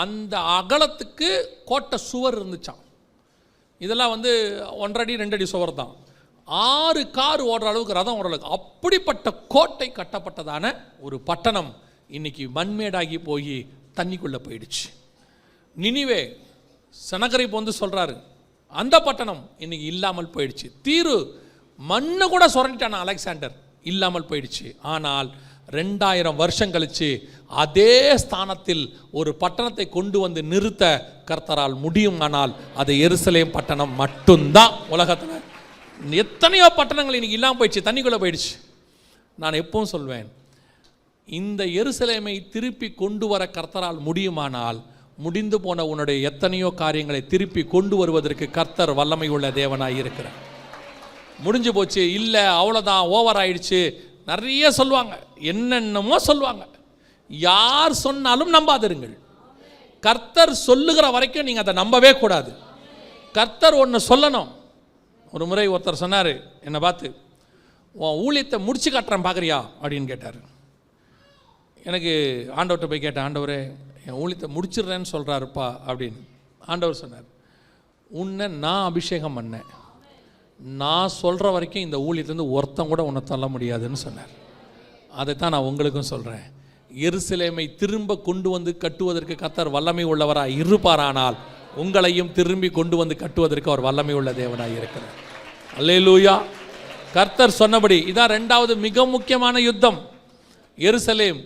அந்த அகலத்துக்கு கோட்டை சுவர் இருந்துச்சான். இதெல்லாம் 1.5 அடி 2 அடி சுவர் தான். 6 கார் ஓடுற அளவுக்கு ரதம் ஓடுற அளவுக்கு அப்படிப்பட்ட கோட்டை கட்டப்பட்டதான ஒரு பட்டணம் இன்னைக்கு மண்மேடாகி போய் தண்ணிக்குள்ளே போயிடுச்சு. நினிவே சனகரிப்பு சொல்கிறாரு, அந்த பட்டணம் இன்னைக்கு இல்லாமல் போயிடுச்சு. தீரு மண்ணை கூட சுரண்டிட்டான அலெக்சாண்டர், இல்லாமல் போயிடுச்சு. ஆனால் 2000 வருஷம் கழிச்சு அதே ஸ்தானத்தில் ஒரு பட்டணத்தை கொண்டு வந்து நிறுத்த கர்த்தரால் முடியும். ஆனால் அது எருசலேம் பட்டணம் மட்டும்தான். உலகத்தில் எத்தனையோ பட்டணங்கள் இன்னைக்கு இல்லாமல் போயிடுச்சு, தண்ணிக்குள்ளே போயிடுச்சு. நான் எப்பவும் சொல்வேன், இந்த எருசலேமை திருப்பி கொண்டு வர கர்த்தரால் முடியுமானால் முடிந்து போன உன்னுடைய எத்தனையோ காரியங்களை திருப்பி கொண்டு வருவதற்கு கர்த்தர் வல்லமை உள்ள தேவனாய் இருக்கிறார். முடிஞ்சு போச்சு, இல்லை அவ்வளோதான், ஓவர் ஆயிடுச்சு, நிறைய சொல்லுவாங்க, என்னென்னமோ சொல்லுவாங்க. யார் சொன்னாலும் நம்பாதிருங்கள். கர்த்தர் சொல்லுகிற வரைக்கும் நீங்கள் அதை நம்பவே கூடாது. கர்த்தர் ஒன்று சொல்லணும். ஒரு முறை ஒருத்தர் சொன்னார் என்னை பார்த்து, உன் ஊழியத்தை முடிச்சு காட்டுறேன் பார்க்குறியா அப்படின்னு கேட்டார். எனக்கு ஆண்டவர்கிட்ட போய் கேட்டேன், ஆண்டவரே என் ஊழியத்தை முடிச்சிடுறேன்னு சொல்கிறாருப்பா அப்படின்னு. ஆண்டவர் சொன்னார், உன்னை நான் அபிஷேகம் பண்ணேன், நான் சொல்கிற வரைக்கும் இந்த ஊழியத்துலேருந்து ஒருத்தம் கூட உன்னை தள்ள முடியாதுன்னு சொன்னார். அதைத்தான் நான் உங்களுக்கும் சொல்கிறேன். எருசலேமை திரும்ப கொண்டு வந்து கட்டுவதற்கு கர்த்தர் வல்லமை உள்ளவராக இருப்பாரானால் உங்களையும் திரும்பி கொண்டு வந்து கட்டுவதற்கு அவர் வல்லமை உள்ள தேவனாக இருக்கிறார். அல்லேலூயா. கர்த்தர் சொன்னபடி இதான் 2வது மிக முக்கியமான யுத்தம். எருசலேம்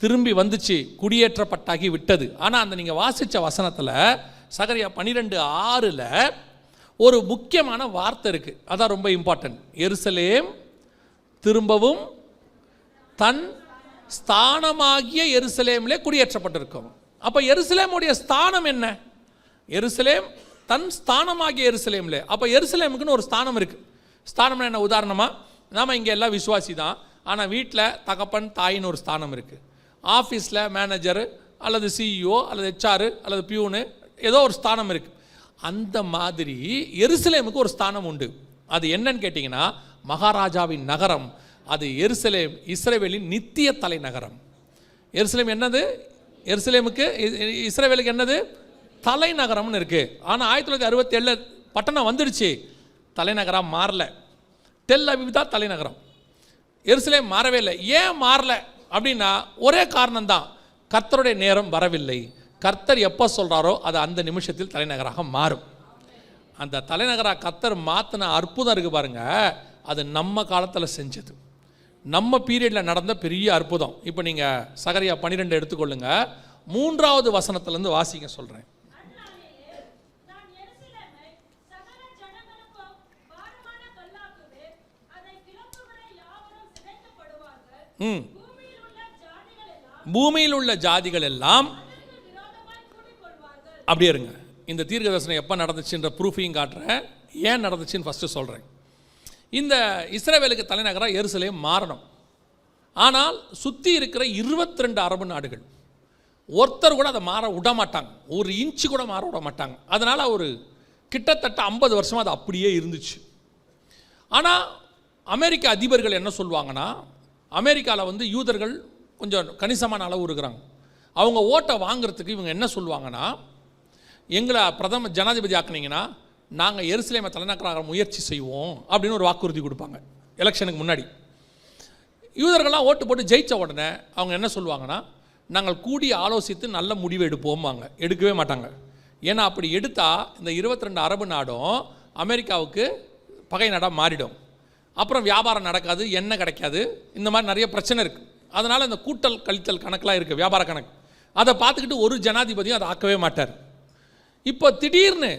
திரும்பி வந்துச்சு, குடியேற்றப்பட்டாகி விட்டது. ஆனால் அந்த நீங்கள் வாசித்த வசனத்தில் சகரியா 12:6 ஒரு முக்கியமான வார்த்தை இருக்குது. அதான் ரொம்ப இம்பார்ட்டன்ட். எருசலேம் திரும்பவும் தன் ஸ்தானமாகிய எருசலேமிலே குடியேற்றப்பட்டிருக்கும். அப்போ எருசலேமுடைய ஸ்தானம் என்ன? எருசலேம் தன் ஸ்தானமாகிய எருசலேமில். அப்போ எருசலேமுக்குன்னு ஒரு ஸ்தானம் இருக்குது. ஸ்தானம்னா என்ன? உதாரணமாக நாம் இங்கே எல்லாம் விசுவாசி தான், ஆனால் வீட்டில் தகப்பன் தாயின்னு ஒரு ஸ்தானம் இருக்குது. ஆஃபீஸில் மேனேஜரு அல்லது சிஇஓ அல்லது ஹெச்ஆர் அல்லது பியூனு ஏதோ ஒரு ஸ்தானம் இருக்குது. அந்த மாதிரி எருசலேமுக்கு ஒரு ஸ்தானம் உண்டு. அது என்னன்னு கேட்டிங்கன்னா, மகாராஜாவின் நகரம். அது எருசலேம் இஸ்ரவேலின் நித்திய தலைநகரம். எருசலேம் என்னது? எருசலேமுக்கு இஸ்ரவேலுக்கு என்னது? தலைநகரம்னு இருக்குது. ஆனால் 1967 பட்டணம் வந்துடுச்சு, தலைநகரம் மாறல. டெல் அவிவ் தான் தலைநகரம், எருசலேம் மாறவே இல்லை. ஏன் மாறல அப்படின்னா ஒரே காரணம்தான், கர்த்தருடைய நேரம் வரவில்லை. கர்த்தர் எப்போ சொல்கிறாரோ அது அந்த நிமிஷத்தில் தலைநகராக மாறும். அந்த தலைநகராக கர்த்தர் மாற்றின அற்புதம் இருக்குது பாருங்க, அது நம்ம காலத்தில் செஞ்சது, நம்ம பீரியடில் நடந்த பெரிய அற்புதம். இப்போ நீங்கள் சகரியா 12 எடுத்துக்கொள்ளுங்க, 3வது வசனத்திலேருந்து வாசிங்க சொல்கிறேன். பூமியில் உள்ள ஜாதிகள் எல்லாம் அப்படியே இருங்க. இந்த தீர்க்க தரிசனம் எப்போ நடந்துச்சுன்ற ப்ரூஃபையும் காட்டுறேன், ஏன் நடந்துச்சுன்னு ஃபஸ்ட்டு சொல்கிறேன். இந்த இஸ்ரவேலுக்கு தலைநகராக எருசலேம் மாறணும். ஆனால் சுற்றி இருக்கிற 22 அரபு நாடுகள் ஒருத்தர் கூட அதை மாற விட மாட்டாங்க, ஒரு இன்ச்சு கூட மாற விட மாட்டாங்க. அதனால் ஒரு கிட்டத்தட்ட 50 வருஷமாக அது அப்படியே இருந்துச்சு. ஆனால் அமெரிக்க அதிபர்கள் என்ன சொல்லுவாங்கன்னா, அமெரிக்காவில் யூதர்கள் கொஞ்சம் கணிசமான அளவு இருக்கிறாங்க. அவங்க ஓட்டை வாங்கிறதுக்கு இவங்க என்ன சொல்லுவாங்கன்னா, எங்களை பிரதம ஜனாதிபதி ஆக்குனீங்கன்னா நாங்கள் எருசலேமை தலைநகராக முயற்சி செய்வோம் அப்படின்னு ஒரு வாக்குறுதி கொடுப்பாங்க எலெக்ஷனுக்கு முன்னாடி. யூதர்கள்லாம் ஓட்டு போட்டு ஜெயித்த உடனே அவங்க என்ன சொல்லுவாங்கன்னா, நாங்கள் கூடி ஆலோசித்து நல்ல முடிவு எடுப்போம்வாங்க. எடுக்கவே மாட்டாங்க. ஏன்னா அப்படி எடுத்தால் இந்த 22 அரபு நாடும் அமெரிக்காவுக்கு பகை நாடாக மாறிடும். அப்புறம் வியாபாரம் நடக்காது, எண்ணெய் கிடைக்காது, இந்த மாதிரி நிறைய பிரச்சனை இருக்குது. அதனால் இந்த கூட்டல் கழித்தல் கணக்கெலாம் இருக்குது, வியாபார கணக்கு. அதை பார்த்துக்கிட்டு ஒரு ஜனாதிபதியும் அதை ஆக்கவே மாட்டார். இப்போ திடீர்னு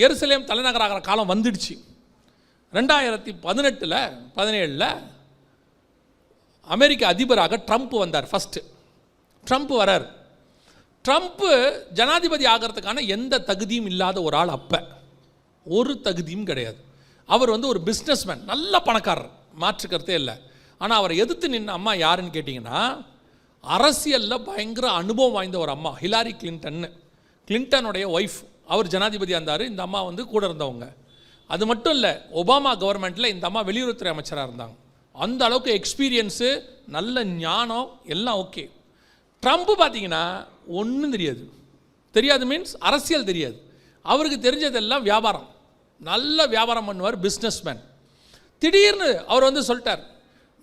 எருசலேம் தலைநகராகிற காலம் வந்துடுச்சு. 2017 அமெரிக்க அதிபராக ட்ரம்ப் வந்தார். ஃபஸ்ட்டு ட்ரம்ப் வரார். ட்ரம்ப்பு ஜனாதிபதி ஆகிறதுக்கான எந்த தகுதியும் இல்லாத ஒரு ஆள், அப்போ ஒரு தகுதியும் கிடையாது. அவர் ஒரு பிஸ்னஸ்மேன், நல்ல பணக்காரர், மாற்றுக்கிறதே இல்லை. ஆனால் அவரை எதிர்த்து நின்ன அம்மா யாருன்னு கேட்டிங்கன்னா, அரசியலில் பயங்கர அனுபவம் வாய்ந்த ஒரு அம்மா, ஹிலாரி கிளின்டனுடைய ஒய்ஃப். அவர் ஜனாதிபதியாக இருந்தார், இந்த அம்மா வந்து கூட இருந்தவங்க. அது மட்டும் இல்லை, ஒபாமா கவர்மெண்ட்டில் இந்த அம்மா வெளியுறவுத்துறை அமைச்சராக இருந்தாங்க. அந்த அளவுக்கு எக்ஸ்பீரியன்ஸு, நல்ல ஞானம் எல்லாம் ஓகே. ட்ரம்ப்பு பார்த்தீங்கன்னா ஒன்றும் தெரியாது மீன்ஸ் அரசியல் தெரியாது. அவருக்கு தெரிஞ்சதெல்லாம் வியாபாரம், நல்ல வியாபாரம் பண்ணுவார், பிஸ்னஸ்மேன். திடீர்னு அவர் வந்து சொல்லிட்டார்,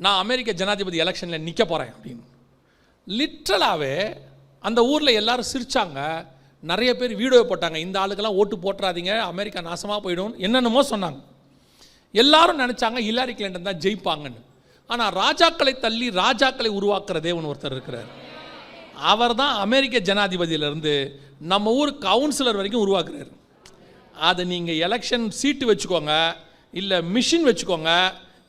நான் அமெரிக்க ஜனாதிபதி எலெக்ஷனில் நிற்க போகிறேன் அப்படின்னு. லிட்ரலாகவே அந்த ஊரில் எல்லாரும் சிரித்தாங்க, நிறைய பேர் வீடியோ போட்டாங்க, இந்த ஆளுக்கெல்லாம் ஓட்டு போட்டுறாதீங்க, அமெரிக்கா நாசமாக போயிடும், என்னென்னமோ சொன்னாங்க. எல்லாரும் நினச்சாங்க ஹிலாரி கிளின்டன் தான் ஜெயிப்பாங்கன்னு. ஆனால் ராஜாக்களை தள்ளி ராஜாக்களை உருவாக்குற தேவன் ஒருத்தர் இருக்கிறார். அவர் தான் அமெரிக்க ஜனாதிபதியிலேருந்து நம்ம ஊர் கவுன்சிலர் வரைக்கும் உருவாக்குறாரு. அதை நீங்கள் எலெக்ஷன் சீட்டு வச்சுக்கோங்க, இல்லை மிஷின் வச்சுக்கோங்க,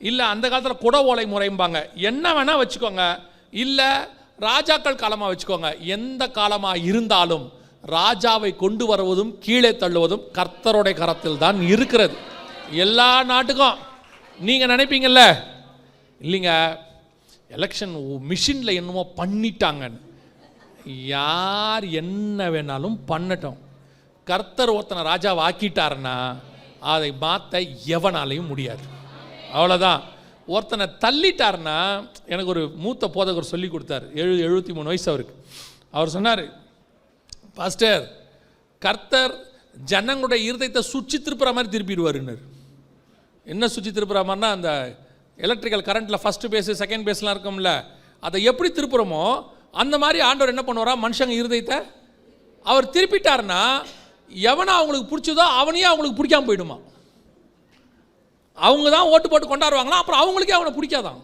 இல்லை அந்த காலத்தில் குட ஓலை முறைம்பாங்க, என்ன வேணால் வச்சுக்கோங்க, இல்லை ராஜாக்கள் காலமாக வச்சுக்கோங்க. எந்த காலமாக இருந்தாலும் ராஜாவை கொண்டு வருவதும் கீழே தள்ளுவதும் கர்த்தருடைய கரத்தில் தான் இருக்கிறது. எல்லா நாட்டுக்கும். நீங்கள் நினைப்பீங்கல்ல, இல்லைங்க எலெக்ஷன் மிஷினில் என்னமோ பண்ணிட்டாங்கன்னு. யார் என்ன வேணாலும் பண்ணட்டும், கர்த்தர் ஒருத்தனை ராஜாவை ஆக்கிட்டாருன்னா அதை மாற்ற எவனாலையும் முடியாது. அவ்வளோதான். ஒருத்தனை தள்ளிட்டாருன்னா, எனக்கு ஒரு மூத்த போதகர் சொல்லி கொடுத்தார், 73 வயசு அவருக்கு. அவர் சொன்னார், பாஸ்டர், கர்த்தர் ஜனங்களுடைய இருதயத்தை சுற்றி திருப்புற மாதிரி திருப்பிடுவாருன்னு. என்ன சுற்றி திருப்புற மாதிரினா, அந்த எலக்ட்ரிக்கல் கரண்ட்டில் ஃபஸ்ட்டு பேஸு செகண்ட் பேஸ்லாம் இருக்கும்ல, அதை எப்படி திருப்புறமோ அந்த மாதிரி ஆண்டவர் என்ன பண்ணுவாரா, மனுஷங்க இருதயத்தை அவர் திருப்பிட்டாருன்னா எவனா அவங்களுக்கு பிடிச்சதோ அவனையே அவங்களுக்கு பிடிக்காம போயிடுமா. அவங்க தான் ஓட்டு போட்டு கொண்டாடுவாங்களா, அப்புறம் அவங்களுக்கே அவனை பிடிக்காதான்.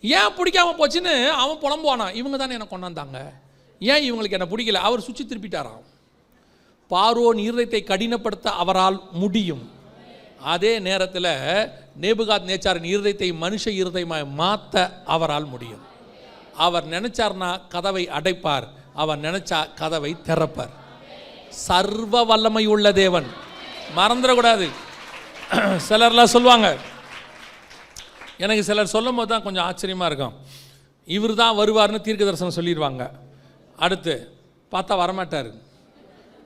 ஏன் பிடிக்காம போச்சுன்னு அவன் புலம்புவானா, இவங்க தானே என்னை கொண்டாந்தாங்க, ஏன் இவங்களுக்கு என்ன பிடிக்கல. அவர் சுற்றி திருப்பிட்டாராம். பார்வோன் இருதயத்தை கடினப்படுத்த அவரால் முடியும். அதே நேரத்தில் நேபுகாத் நேச்சாரின் இருதயத்தை மனுஷ இருதயமாய் மாற்ற அவரால் முடியும். அவர் நினைச்சார்னா கதவை அடைப்பார், அவர் நினைச்சா கதவை திறப்பார். சர்வ வல்லமை உள்ள தேவன், மறந்துடக்கூடாது. சிலர்லாம் சொல்லுவாங்க, எனக்கு சிலர் சொல்லும் போது தான் கொஞ்சம் ஆச்சரியமாக இருக்கும். இவர் தான் வருவார்னு தீர்க்க தரிசனம் சொல்லிடுவாங்க, அடுத்து பார்த்தா வரமாட்டார்.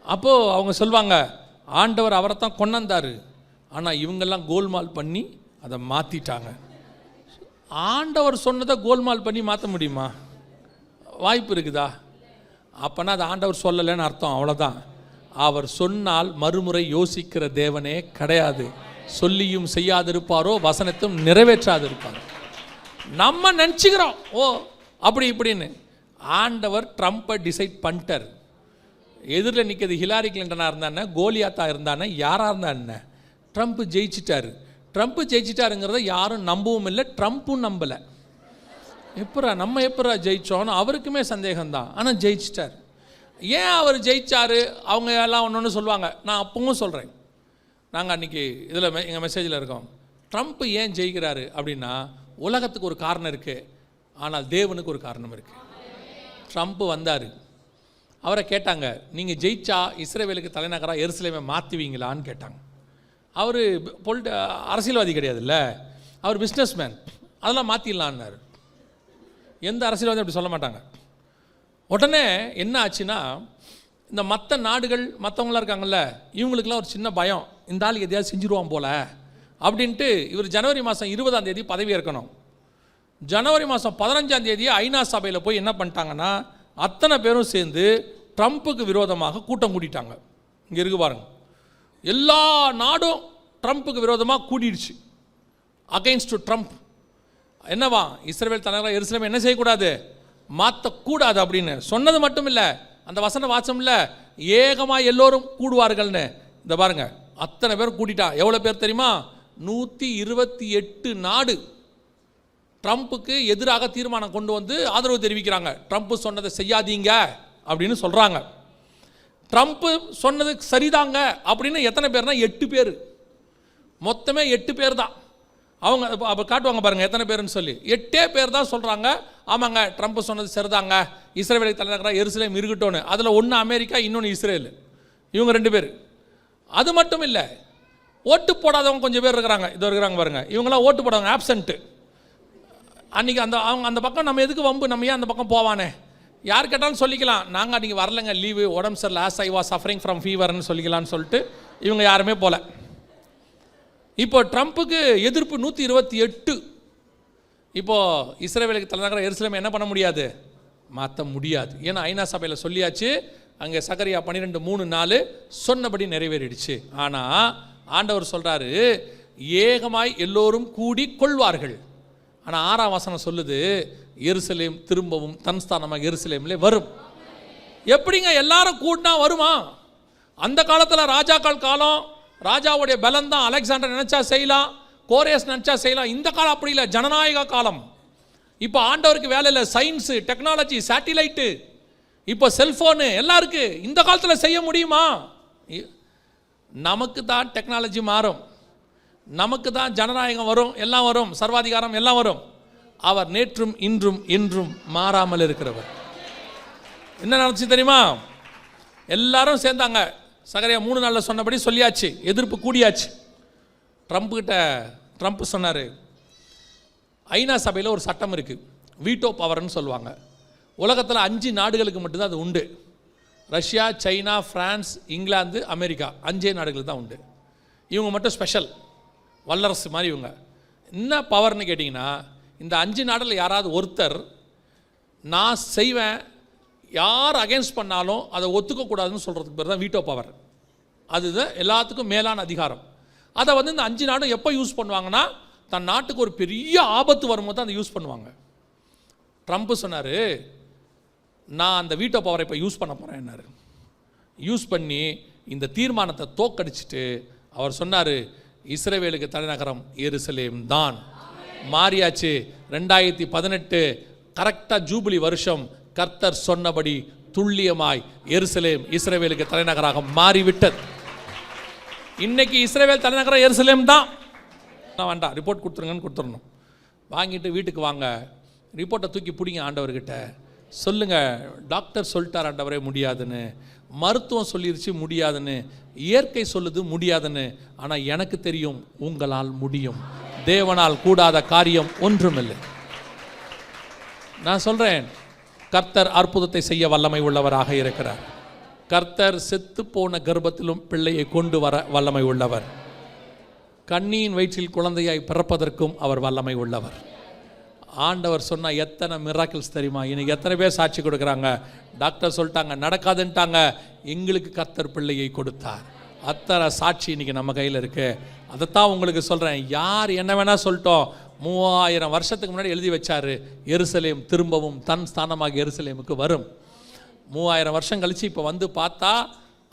அப்போது அவங்க சொல்லுவாங்க, ஆண்டவர் அவரை தான் கொண்டாந்தார், ஆனால் இவங்கெல்லாம் கோல்மால் பண்ணி அதை மாற்றிட்டாங்க. ஆண்டவர் சொன்னதை கோல்மால் பண்ணி மாற்ற முடியுமா? வாய்ப்பு இருக்குதா? அப்போனா அது ஆண்டவர் சொல்லலைன்னு அர்த்தம், அவ்வளோதான். அவர் சொன்னால் மறுமுறை யோசிக்கிற தேவனே கிடையாது. சொல்லியும் செய்யாதிருப்பாரோ, வசனத்தும் நிறைவேற்றாதிருப்பாரோ. நம்ம நினச்சிக்கிறோம் ஓ அப்படி இப்படின்னு. ஆண்டவர் ட்ரம்ப்பை டிசைட் பண்ணிட்டார். எதிரில் நிற்கிறது ஹிலாரி கிளின்டனாக இருந்தானே, கோலியாத்தா இருந்தானே, யாராக இருந்தா என்ன, ட்ரம்ப் ஜெயிச்சிட்டார். ட்ரம்ப் ஜெயிச்சிட்டாருங்கிறத யாரும் நம்பவும் இல்லை, ட்ரம்ப்பும் நம்பலை. நம்ம எப்பரா ஜெயிச்சோன்னு அவருக்குமே சந்தேகம்தான். ஆனால் ஜெயிச்சிட்டார். ஏன் அவர் ஜெயிச்சார்? அவங்க எல்லாம் ஒன்று ஒன்று சொல்லுவாங்க, நான் அப்பவும் சொல்கிறேன். நாங்கள் அன்றைக்கி இதில் எங்கள் மெசேஜில் இருக்கோம், ட்ரம்ப் ஏன் ஜெயிக்கிறாரு அப்படின்னா, உலகத்துக்கு ஒரு காரணம் இருக்குது, ஆனால் தேவனுக்கு ஒரு காரணம் இருக்குது. ட்ரம்ப் வந்தார், அவரை கேட்டாங்க, நீங்கள் ஜெயிச்சா இஸ்ரேவேலுக்கு தலைநகராக எருசலேமை மாற்றுவீங்களான்னு கேட்டாங்க. அவர் அரசியல்வாதி கிடையாதுல்ல, அவர் பிஸ்னஸ்மேன், அதெல்லாம் மாற்றிடலான்னாரு. எந்த அரசியல்வாதி அப்படி சொல்ல மாட்டாங்க. உடனே என்ன ஆச்சுன்னா, இந்த மற்ற நாடுகள் மற்றவங்களாம் இருக்காங்கல்ல, இவங்களுக்கெல்லாம் ஒரு சின்ன பயம், இந்த ஆள் எதையாவது செஞ்சுருவான் போல் அப்படின்ட்டு. இவர் ஜனவரி மாதம் 20ஆம் தேதி பதவி ஏற்கணும். ஜனவரி மாதம் 15ஆம் தேதி ஐநா சபையில் போய் என்ன பண்ணிட்டாங்கன்னா, அத்தனை பேரும் சேர்ந்து ட்ரம்ப்புக்கு விரோதமாக கூட்டம் கூட்டிட்டாங்க. இங்கே இருக்கு பாருங்க, எல்லா நாடும் ட்ரம்ப்புக்கு விரோதமாக கூட்டிடுச்சு, அகைன்ஸ்ட் ட்ரம்ப். என்னவா, இஸ்ரேல் தலைநகர் எருசலேம் என்ன செய்யக்கூடாது, மாற்றக்கூடாது அப்படின்னு சொன்னது மட்டும் இல்லை, அந்த வசன வாசம் இல்லை, ஏகமாக எல்லோரும் கூடுவார்கள்னு. இந்த பாருங்க, அத்தனை பேரும் கூட்டிட்டா. எவ்வளோ பேர் தெரியுமா? 128 நாடு ட்ரம்ப்புக்கு எதிராக தீர்மானம் கொண்டு வந்து ஆதரவு தெரிவிக்கிறாங்க. ட்ரம்ப் சொன்னதை செய்யாதீங்க அப்படின்னு சொல்கிறாங்க. ட்ரம்ப் சொன்னது சரிதாங்க அப்படின்னு எத்தனை பேர்னா 8 பேர், மொத்தமே 8 பேர் தான். அவங்க அப்போ காட்டுவாங்க பாருங்கள் எத்தனை பேருன்னு சொல்லி. 8 பேர் தான் சொல்கிறாங்க, ஆமாங்க ட்ரம்ப் சொன்னது சரிதாங்க, இஸ்ரேலுக்கு தலைநகராக எருசலேம் இருக்கட்டும்னு. அதில் ஒன்று அமெரிக்கா, இன்னொன்று இஸ்ரேல், இவங்க 2 பேர். அது மட்டும் இல்லை, ஓட்டு போடாதவங்க கொஞ்சம் பேர் இருக்கிறாங்க, இது இருக்கிறாங்க பாருங்கள், இவங்களாம் ஓட்டு போடாதவங்க, ஆப்சண்ட்டு. அன்றைக்கி அவங்க அந்த பக்கம் நம்ம எதுக்கு வம்பு, நம்ம ஏன் அந்த பக்கம் போவானே, யார் கேட்டாலும் சொல்லிக்கலாம், நாங்கள் நீங்கள் வரலைங்க, லீவு, உடம்பு சரியில்லை, as I was suffering from ஃபீவர்னு சொல்லிக்கலான்னு சொல்லிட்டு இவங்க யாருமே போல. இப்போ ட்ரம்ப்புக்கு எதிர்ப்பு 128. இப்போது இஸ்ரேலுக்கு தலைநகரம் எருசலேம் என்ன பண்ண முடியாது, மாற்ற முடியாது. ஏன்னா ஐநா சபையில் சொல்லியாச்சு, அங்கே சகரியா 12:3-4 சொன்னபடி நிறைவேறிடுச்சு. ஆனால் ஆண்டவர் சொல்கிறாரு, ஏகமாய் எல்லோரும் கூடி கொள்வார்கள். ஆனால் 6ஆம் வசனம் சொல்லுது, எருசலேம் திரும்பவும் தன் ஸ்தானமாக எருசலேம்லே வரும். எப்படிங்க எல்லாரும் கூட்டினா வருமா? அந்த காலத்தில் ராஜாக்கள் காலம், ராஜாவுடைய பலம் தான். அலெக்சாண்டர் நினச்சா செய்யலாம், கோரேஸ் நினச்சா செய்யலாம். இந்த காலம் அப்படி இல்லை, ஜனநாயக காலம். இப்போ ஆண்டவருக்கு வேலை இல்லை, சயின்ஸு, டெக்னாலஜி, சேட்டிலைட்டு, இப்போ செல்ஃபோனு எல்லாம் இருக்குது. இந்த காலத்தில் செய்ய முடியுமா? நமக்கு தான் டெக்னாலஜி மாறும், நமக்கு தான் ஜனநாயகம் வரும், எல்லாம் வரும், சர்வாதிகாரம் எல்லாம் வரும். அவர் நேற்றும் இன்றும் என்றும் மாறாமல் இருக்கிறவர். என்ன நடந்துச்சு தெரியுமா? எல்லாரும் சேர்ந்தாங்க, சகரியா 3 நாளில் சொன்னபடி சொல்லியாச்சு, எதிர்ப்பு கூடியாச்சு. ட்ரம்ப் சொன்னார், ஐநா சபையில் ஒரு சட்டம் இருக்குது, வீட்டோ பவர்னு சொல்லுவாங்க. உலகத்தில் 5 நாடுகளுக்கு மட்டும்தான் அது உண்டு. Russia, China, France, England, America, 5 நாடுகளுக்கு தான் உண்டு. இவங்க மட்டும் ஸ்பெஷல், வல்லரசு மாதிரி. இவங்க என்ன பவர்னு கேட்டிங்கன்னா, இந்த 5 நாடில் யாராவது ஒருத்தர் நான் செய்வேன், யார் அகேன்ஸ்ட் பண்ணாலும் அதை ஒத்துக்கக்கூடாதுன்னு சொல்கிறதுக்கு பேர் தான் வீட்டோ பவர். அதுதான் எல்லாத்துக்கும் மேலான அதிகாரம். அதை வந்து இந்த 5 நாடும் எப்போ யூஸ் பண்ணுவாங்கன்னா, தன் நாட்டுக்கு ஒரு பெரிய ஆபத்து வரும்போது தான் அதை யூஸ் பண்ணுவாங்க. ட்ரம்ப் சொன்னார், நான் அந்த வீட்டோ பவரை இப்போ யூஸ் பண்ண போகிறேன் என்னார். யூஸ் பண்ணி இந்த தீர்மானத்தை தோக்கடிச்சிட்டு அவர் சொன்னார், இஸ்ரவேலுக்கு தலைநகரம் எருசலேம் தான். மாறியாச்சு. 2018 கரெக்டாக ஜூபிலி வருஷம் கர்த்தர் சொன்னபடி துல்லியமாய் எருசலேம் இஸ்ரவேலுக்கு தலைநகராக மாறிவிட்டது. இன்னைக்கு இஸ்ரவேல் தலைநகரம் எருசலேம் தான். நான் வேண்டாம், ரிப்போர்ட் கொடுத்துருங்கன்னு கொடுத்துடணும். வாங்கிட்டு வீட்டுக்கு வாங்க, ரிப்போர்ட்டை தூக்கி பிடிங்க, ஆண்டவர்கிட்ட சொல்லுங்கள், டாக்டர் சொல்லிட்டார் ஆண்டவரே முடியாதுன்னு, மருத்துவம் சொல்லிருச்சு முடியாதுன்னு, இயற்கை சொல்லுது முடியாதுன்னு. ஆனால் எனக்கு தெரியும், உங்களால் முடியும். தேவனால் கூடாத காரியம் ஒன்றுமில்லை. நான் சொல்கிறேன், கர்த்தர் அற்புதத்தை செய்ய வல்லமை உள்ளவராக இருக்கிறார். கர்த்தர் செத்து போன கர்ப்பத்திலும் பிள்ளையை கொண்டு வர வல்லமை உள்ளவர். கண்ணியின் வயிற்றில் குழந்தையாய் பிறப்பதற்கும் அவர் வல்லமை உள்ளவர். ஆண்டவர் சொன்னால் எத்தனை மிராக்கிள்ஸ் தெரியுமா? இன்னைக்கு எத்தனை பேர் சாட்சி கொடுக்குறாங்க? டாக்டர் சொல்லிட்டாங்க, நடக்காதுன்ட்டாங்க, எங்களுக்கு கர்த்தர் பிள்ளையை கொடுத்தார். அத்தனை சாட்சி இன்னைக்கு நம்ம கையில் இருக்கு. அதைத்தான் உங்களுக்கு சொல்கிறேன். யார் என்ன வேணால் சொல்லிட்டோம், 3000 வருஷத்துக்கு முன்னாடி எழுதி வச்சாரு, எருசலேம் திரும்பவும் தன் ஸ்தானமாக எருசலேமுக்கு வரும். 3000 வருஷம் கழித்து இப்போ வந்து பார்த்தா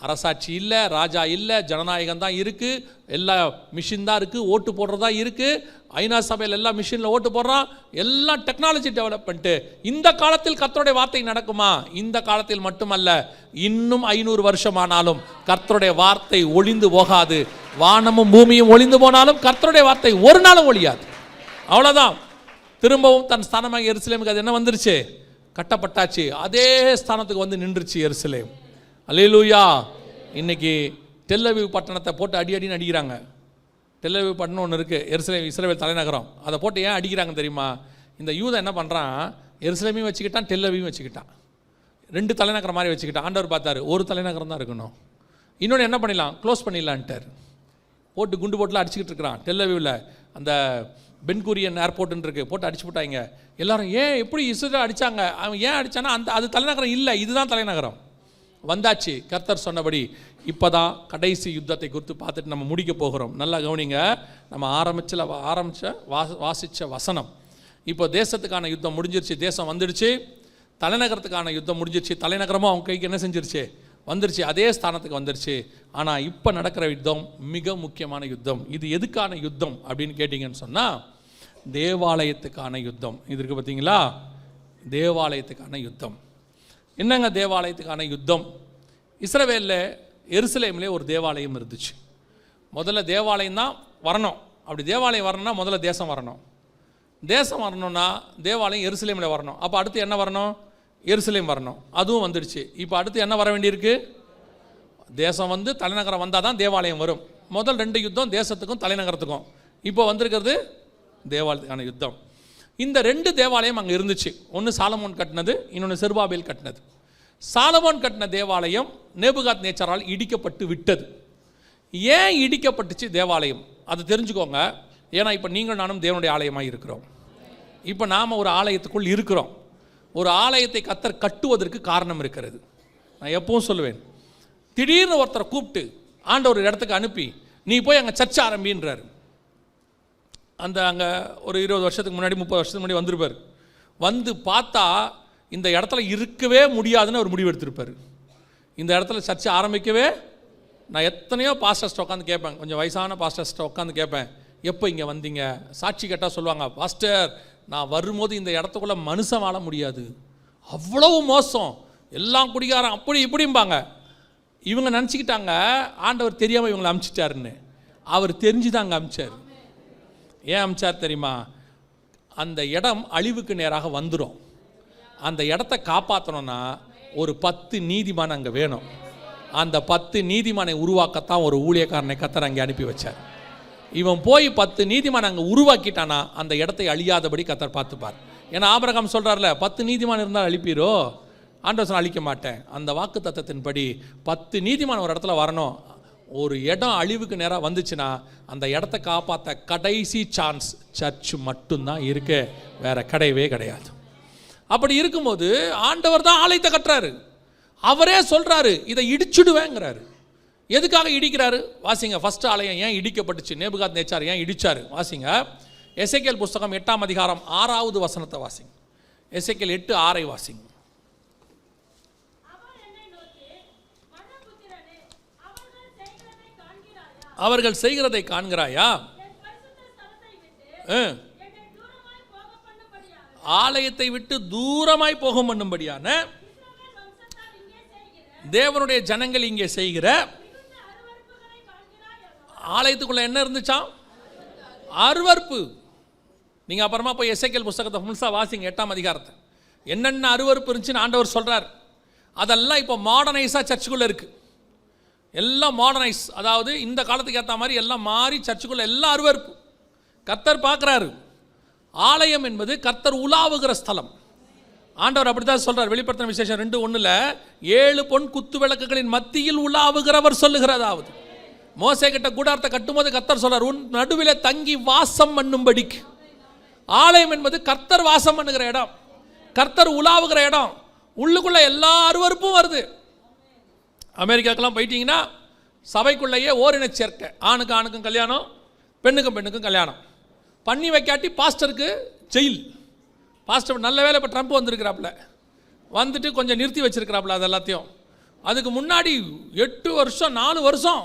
அரசாட்சி இல்லை, ராஜா இல்லை, ஜனநாயகம் தான் இருக்குது, எல்லா மிஷின் தான் இருக்குது, ஓட்டு போடுறதா இருக்குது. ஐநா சபையில் எல்லா மிஷினில் ஓட்டு போடுறான், எல்லாம் டெக்னாலஜி டெவலப்மெண்ட்டு. இந்த காலத்தில் கர்த்தருடைய வார்த்தை நடக்குமா? இந்த காலத்தில் மட்டுமல்ல, இன்னும் 500 வருஷம் ஆனாலும் கர்த்தருடைய வார்த்தை ஒளிந்து போகாது. வானமும் பூமியும் ஒளிந்து போனாலும் கர்த்தருடைய வார்த்தை ஒரு நாளும் ஒழியாது. அவ்வளோதான். திரும்பவும் தன் ஸ்தானமாக எருசலேமுக்கு அது என்ன வந்துருச்சு? கட்டப்பட்டாச்சு. அதே ஸ்தானத்துக்கு வந்து நின்றுச்சு எருசலேம். அல்லேலூயா. இன்னைக்கு டெல்லவீவ் பட்டணத்தை போட்டு அடின்னு அடிக்கிறாங்க. டெல்லவீவ் பட்டணம் ஒன்று இருக்குது, எருசலேம் இஸ்ரவேல் தலைநகரம். அதை போட்டு ஏன் அடிக்கிறாங்க தெரியுமா? இந்த யூதா என்ன பண்ணுறான், எருசலேமையும் வச்சுக்கிட்டான், டெல்லவீவும் வச்சுக்கிட்டான். 2 தலைநகரம் மாதிரி வச்சுக்கிட்டான். ஆண்டவர் பார்த்தாரு, ஒரு தலைநகரம் தான் இருக்கணும், இன்னொன்று என்ன பண்ணிடலாம், க்ளோஸ் பண்ணிடலான்ட்டார். போட்டு குண்டு போட்டுலாம் அடிச்சுக்கிட்டு இருக்கிறான். டெல்லவீவில் அந்த பென்குரியன் ஏர்போர்ட்டுன்னு இருக்குது, போட்டு அடிச்சு போட்டாங்க. எல்லாரும் ஏன் எப்படி இஸ்ரேல் அடித்தாங்க, அவன் ஏன் அடித்தானா, அது தலைநகரம் இல்லை, இதுதான் தலைநகரம். வந்தாச்சு கர்த்தர் சொன்னபடி. இப்போ தான் கடைசி யுத்தத்தை குறித்து பார்த்துட்டு நம்ம முடிக்க போகிறோம். நல்லா கவனிங்க. நம்ம வாசித்த வசனம். இப்போ தேசத்துக்கான யுத்தம் முடிஞ்சிருச்சு, தேசம் வந்துடுச்சு. தலைநகரத்துக்கான யுத்தம் முடிஞ்சிருச்சு, தலைநகரமும் அவங்க கைக்கு என்ன செஞ்சிருச்சு, வந்துருச்சு, அதே ஸ்தானத்துக்கு வந்துருச்சு. ஆனால் இப்போ நடக்கிற யுத்தம் மிக முக்கியமான யுத்தம். இது எதுக்கான யுத்தம் அப்படின்னு கேட்டிங்கன்னு சொன்னால், தேவாலயத்துக்கான யுத்தம். இது இருக்குது பார்த்தீங்களா, தேவாலயத்துக்கான யுத்தம். என்னங்க தேவாலயத்துக்கான யுத்தம்? இஸ்ரவேலில் எருசலேமிலே ஒரு தேவாலயம் இருந்துச்சு. முதல்ல தேவாலயம் தான் வரணும். அப்படி தேவாலயம் வரணும்னா முதல்ல தேசம் வரணும். தேசம் வரணும்னா தேவாலயம் எருசலேமில் வரணும். அப்போ அடுத்து என்ன வரணும், எருசலேம் வரணும். அதுவும் வந்துடுச்சு. இப்போ அடுத்து என்ன வர வேண்டியிருக்கு, தேசம் வந்து தலைநகரம் வந்தால் தான் தேவாலயம் வரும். முதல் 2 யுத்தம் தேசத்துக்கும் தலைநகரத்துக்கும். இப்போ வந்திருக்கிறது தேவாலயத்துக்கான யுத்தம். இந்த 2 தேவாலயம் அங்கே இருந்துச்சு. ஒன்று சாலமோன் கட்டினது, இன்னொன்று செருபாபேல் கட்டினது. சாலமோன் கட்டின தேவாலயம் நேபுகாத் நேச்சாரால் இடிக்கப்பட்டு விட்டது. ஏன் இடிக்கப்பட்டுச்சு தேவாலயம் அது தெரிஞ்சுக்கோங்க. ஏன்னா இப்போ நீங்கள் நானும் தேவனுடைய ஆலயமாக இருக்கிறோம். இப்போ நாம் ஒரு ஆலயத்துக்குள் இருக்கிறோம். ஒரு ஆலயத்தை கர்த்தர் கட்டுவதற்கு காரணம் இருக்கிறது. நான் எப்பவும் சொல்லுவேன், திடீர்னு ஒருத்தரை கூப்பிட்டு ஆண்டவர் ஒரு இடத்துக்கு அனுப்பி நீ போய் அங்கே சர்ச்சை ஆரம்பின்றார். அங்கே ஒரு 20 வருஷத்துக்கு முன்னாடி 30 வருஷத்துக்கு முன்னாடி வந்திருப்பார். வந்து பார்த்தா இந்த இடத்துல இருக்கவே முடியாதுன்னு ஒரு முடிவு எடுத்திருப்பார். இந்த இடத்துல சர்ச்சை ஆரம்பிக்கவே. நான் எத்தனையோ பாஸ்டர்ஸ்ட்டை உட்காந்து கேட்பேன், கொஞ்சம் வயசான பாஸ்டர்ஸ்ட்டை உட்காந்து கேட்பேன், எப்போ இங்கே வந்தீங்க? சாட்சி கேட்டால் சொல்லுவாங்க, பாஸ்டர் நான் வரும்போது இந்த இடத்துக்குள்ளே மனுஷன் வாழ முடியாது, அவ்வளவு மோசம், எல்லாம் குடிகாரம், அப்படி இப்படிம்பாங்க. இவங்க நினச்சிக்கிட்டாங்க ஆண்டவர் தெரியாமல் இவங்களை அமுச்சிட்டாருன்னு. அவர் தெரிஞ்சு தான் அங்கே அமிச்சார். ஏன் அமிச்சார் தெரியுமா? அந்த இடம் அழிவுக்கு நேராக வந்துடும். அந்த இடத்த காப்பாற்றணும்னா ஒரு 10 நீதிமான் அங்கே வேணும். அந்த 10 நீதிமானை உருவாக்கத்தான் ஒரு ஊழியக்காரனை கர்த்தர் அங்கே அனுப்பி வச்சார். இவன் போய் 10 நீதிமான் அங்கே உருவாக்கிட்டானா அந்த இடத்தை அழியாதபடி கர்த்தர் பார்த்துப்பார். ஏன்னா ஆபிரகாம் சொல்கிறார்ல, 10 நீதிமான் இருந்தால் அழிப்பீரோ? ஆண்டவர் சொன்னால் அழிக்க மாட்டேன். அந்த வாக்கு தத்தத்தின்படி 10 நீதிமான் ஒரு இடத்துல வரணும். ஒரு இடம் அழிவுக்கு நேராக வந்துச்சுன்னா அந்த இடத்த காப்பாற்ற கடைசி சான்ஸ் சர்ச் மட்டும்தான் இருக்கு, வேற கிடையவே கிடையாது. அப்படி இருக்கும்போது ஆண்டவர் தான் ஆலயத்தை கட்டுறாரு. அவரே சொல்றாரு இதை இடிச்சுடுவேங்கிறாரு. எதுக்காக இடிக்கிறாரு? வாசிங்க. ஃபர்ஸ்ட் ஆலயம் ஏன் இடிக்கப்பட்டுச்சு? நேபுகாத் நேச்சார் ஏன் இடிச்சாரு? வாசிங்க. எசேக்கியேல் புஸ்தகம் 8ஆம் அதிகாரம் 6வது வசனத்தை வாசிங்க. எசேக்கியேல் 8:6 வாசிங்க. அவர்கள் செய்கிறதை காண்கிறாயா? ஆலயத்தை விட்டு தூரமாய் போக பண்ணும்படியான தேவனுடைய ஜனங்கள் இங்கே செய்கிற ஆலயத்துக்குள்ள என்ன இருந்துச்சா? அருவருப்பு. நீங்க அப்புறமா போய் எசேக்கியேல் புஸ்தகத்தை முழுசா வாசிங்க, 8ஆம் அதிகாரத்தை. என்னென்ன அருவருப்பு இருந்துச்சுன்னு ஆண்டவர் சொல்றார். அதெல்லாம் இப்போ மாடர்னைஸா சர்ச்சுக்குள்ள இருக்கு. எல்லாம் மாடர்னைஸ், அதாவது இந்த காலத்துக்கு ஏற்ற மாதிரி எல்லாம் மாறி சர்ச்சுக்குள்ள எல்லாம் அருவருப்பு. கர்த்தர் பார்க்குறாரு. ஆலயம் என்பது கர்த்தர் உலாவுகிற ஸ்தலம். ஆண்டவர் அப்படித்தான் சொல்றார். வெளிப்படுத்தின விசேஷம் 2:1 7 பொன் குத்து விளக்குகளின் மத்தியில் உலாவுகிறவர் சொல்லுகிறதாவது. மோசே கிட்ட கூடாரத்தை கட்டும்போது கர்த்தர் சொல்றார், உன் நடுவிலே தங்கி வாசம் பண்ணும்படிக்கு. ஆலயம் என்பது கர்த்தர் வாசம் பண்ணுகிற இடம், கர்த்தர் உலாவுகிற இடம். உள்ளுக்குள்ள எல்லா அருவருப்பும் வருது. அமெரிக்காக்கெல்லாம் போயிட்டீங்கன்னா சபைக்குள்ளேயே ஓரின சேர்க்கை, ஆணுக்கு ஆணுக்கும் கல்யாணம், பெண்ணுக்கும் பெண்ணுக்கும் கல்யாணம் பண்ணி வைக்காட்டி பாஸ்டருக்கு ஜெயில். பாஸ்டர் நல்ல வேலை இப்போ ட்ரம்ப் வந்திருக்கிறாப்புல, வந்துட்டு கொஞ்சம் நிறுத்தி வச்சிருக்கிறாப்புல அது எல்லாத்தையும். அதுக்கு முன்னாடி 8 வருஷம் 4 வருஷம்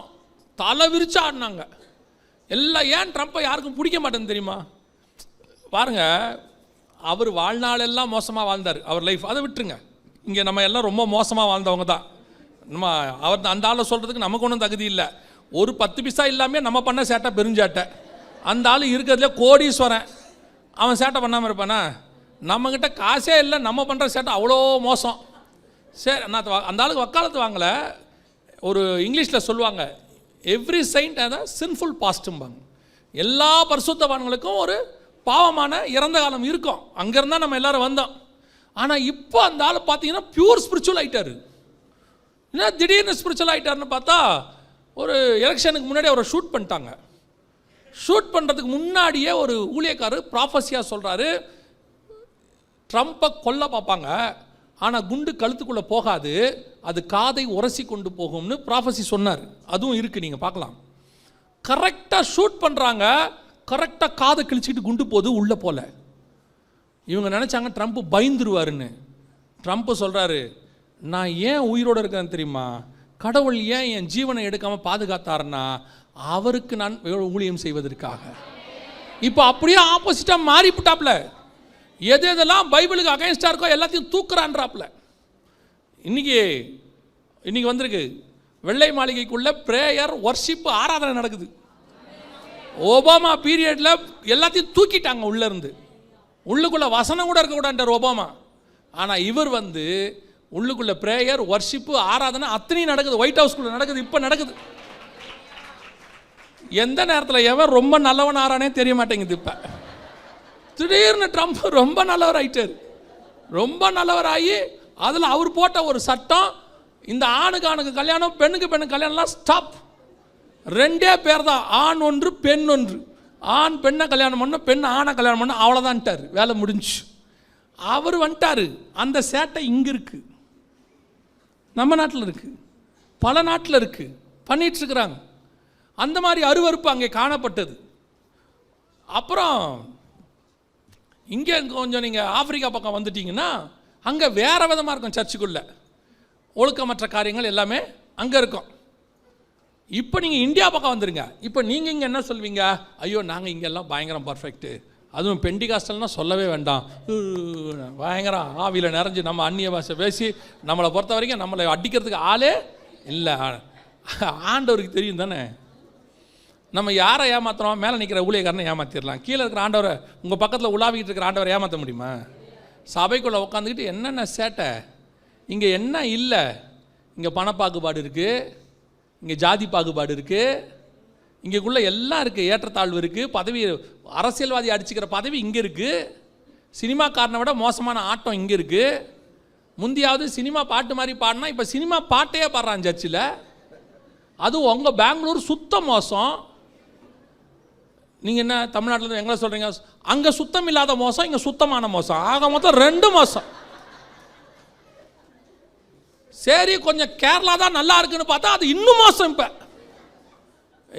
தலை விரிச்சு ஆடினாங்க எல்லாம். ஏன் ட்ரம்ப்பை யாருக்கும் பிடிக்க மாட்டேன்னு தெரியுமா? பாருங்க, அவர் வாழ்நாளெல்லாம் மோசமாக வாழ்ந்தார், அவர் லைஃப். அதை விட்டுருங்க. இங்கே நம்ம எல்லாம் ரொம்ப மோசமாக வாழ்ந்தவங்க தான். நம்ம அவர் அந்த ஆளை சொல்கிறதுக்கு நமக்கு ஒன்றும் தகுதி இல்லை. ஒரு 10 பைசா இல்லாமல் நம்ம பண்ண சேட்டை பெருஞ்சாட்டை. அந்த ஆள் இருக்கிறதுல கோடீஸ்வரன், அவன் சேட்டை பண்ணாமல் இருப்பானா? நம்மக்கிட்ட காசே இல்லை, நம்ம பண்ணுற சேட்டை அவ்வளோ மோசம். சரி, நான் அந்த ஆளுக்கு வக்காலத்து வாங்கலை. ஒரு இங்கிலீஷில் சொல்லுவாங்க, எவ்ரி செயின்ட் அத சின்ஃபுல் பாஸ்ட்டும்பாங்க. எல்லா பரிசுத்தவான்களுக்கும் ஒரு பாவமான இறந்த காலம் இருக்கும். அங்கேருந்தான் நம்ம எல்லோரும் வந்தோம். ஆனால் இப்போ அந்த ஆள் பார்த்தீங்கன்னா பியூர் ஸ்பிரிச்சுவல் ஆகிட்டார். என்ன திடீர்னு ஸ்பிரிச்சுவல் ஆகிட்டார்னு பார்த்தா, ஒரு எலெக்ஷனுக்கு முன்னாடி அவரை ஷூட் பண்ணிட்டாங்க. ஷூட் பண்ணுறதுக்கு முன்னாடியே ஒரு ஊழியக்காரர் ப்ராஃபஸியாக சொல்கிறாரு, ட்ரம்ப்பை கொல்ல பார்ப்பாங்க, ஆனால் குண்டு கழுத்துக்குள்ளே போகாது, அது காதை உரசி கொண்டு போகும்னு ப்ராஃபஸி சொன்னார். அதுவும் இருக்குது, நீங்கள் பார்க்கலாம். கரெக்டாக ஷூட் பண்ணுறாங்க, கரெக்டாக காதை கிழிச்சிக்கிட்டு குண்டு போகுது, உள்ளே போல. இவங்க நினச்சாங்க ட்ரம்ப் பயந்துருவாருன்னு. ட்ரம்ப் சொல்கிறாரு, நான் ஏன் உயிரோடு இருக்கிறேன்னு தெரியுமா? கடவுள் ஏன் என் ஜீவனை எடுக்காமல் பாதுகாத்தாருன்னா அவருக்கு நான் ஊழியம் செய்வதற்காக. இப்போ அப்படியே ஆப்போசிட்டாக மாறிவிட்டாப்ல. எது எதெல்லாம் பைபிளுக்கு அகைன்ஸ்டாக இருக்கோ எல்லாத்தையும் தூக்குறான்றாப்ல. இன்னைக்கு வந்திருக்கு வெள்ளை மாளிகைக்குள்ள பிரேயர் வர்ஷிப் ஆராதனை நடக்குது. ஒபாமா பீரியடில் எல்லாத்தையும் தூக்கிட்டாங்க உள்ள இருந்து. உள்ளுக்குள்ள வசனம் கூட இருக்கக்கூடாது ஒபாமா. ஆனால் இவர் வந்து உள்ளுக்குள்ள பிரேயர் வர்ஷிப்பு ஆராதனை அத்தனையும் நடக்குது. ஒயிட் ஹவுஸ்குள்ள நடக்குது, இப்போ நடக்குது. எந்த நேரத்தில் எவன் ரொம்ப நல்லவன் ஆறானே தெரிய மாட்டேங்குது. இப்போ திடீர்னு ட்ரம்ப் ரொம்ப நல்லவர் ஆயிட்டார். ரொம்ப நல்லவராகி அதில் அவர் போட்ட ஒரு சட்டம், இந்த ஆணுக்கு கல்யாணம், பெண்ணுக்கு கல்யாணம்லாம் ஸ்டாப். 2 பேர் தான், ஆண் ஒன்று பெண் ஒன்று. ஆண் பெண்ணை கல்யாணம் பண்ண, பெண் ஆணை கல்யாணம் பண்ண, அவ்வளோதான்ட்டார், வேலை முடிஞ்சு. அவர் வந்துட்டார். அந்த சேட்டை இங்கே இருக்கு, நம்ம நாட்டில் இருக்கு, பல நாட்டில் இருக்கு, பண்ணிட்டுருக்குறாங்க. அந்த மாதிரி அருவருப்பு அங்கே காணப்பட்டது. அப்புறம் இங்கே கொஞ்சம் நீங்கள் ஆப்பிரிக்கா பக்கம் வந்துட்டீங்கன்னா அங்கே வேறு விதமாக இருக்கும். சர்ச்சுக்குள்ளே ஒழுக்கமற்ற காரியங்கள் எல்லாமே அங்கே இருக்கும். இப்போ நீங்கள் இந்தியா பக்கம் வந்துடுங்க. இப்போ நீங்கள் இங்கே என்ன சொல்வீங்க? ஐயோ நாங்கள் இங்கெல்லாம் பயங்கரம் பர்ஃபெக்ட்டு, அதுவும் பெண்டிகாஸ்டல்னால் சொல்லவே வேண்டாம், பயங்கரம் ஆவியில் நிறைஞ்சு நம்ம அந்நிய பாஷை பேசி நம்மளை பொறுத்த வரைக்கும் நம்மளை அடிக்கிறதுக்கு ஆளே இல்லை. ஆண்டவருக்கு தெரியும் தானே நம்ம யாரை ஏமாத்துறோம். மேலே நிற்கிற ஊழியக்காரனை ஏமாற்றிடலாம், கீழே இருக்கிற ஆண்டவரை, உங்கள் பக்கத்தில் உலாவிக்கிட்டு இருக்கிற ஆண்டவரை ஏமாற்ற முடியுமா? சபைக்குள்ளே உட்காந்துக்கிட்டு என்னென்ன சேட்டை, இங்கே என்ன இல்லை, இங்கே பணப்பாகுபாடு இருக்குது, இங்கே ஜாதி பாகுபாடு இருக்குது, இங்கேக்குள்ளே எல்லாம் இருக்குது, ஏற்றத்தாழ்வு இருக்குது, பதவி அரசியல்வாதி அடிச்சுக்கிற பதவி இங்கே இருக்குது, சினிமாக்காரனை விட மோசமான ஆட்டம் இங்கே இருக்குது. முந்தியாவது சினிமா பாட்டு மாதிரி பாடினா இப்போ சினிமா பாட்டையே பாடுறான் சர்ச்சில். அதுவும் உங்கள் பெங்களூர் சுத்தம் மோசம். நீங்கள் என்ன தமிழ்நாட்டில் எங்களை சொல்கிறீங்க? அங்கே சுத்தம் இல்லாத மோசம், இங்கே சுத்தமான மோசம், ஆக மொத்தம் 2 மோசம். சரி கொஞ்சம் கேரளா தான் நல்லா இருக்குன்னு பார்த்தா அது இன்னும் மோசம். இப்போ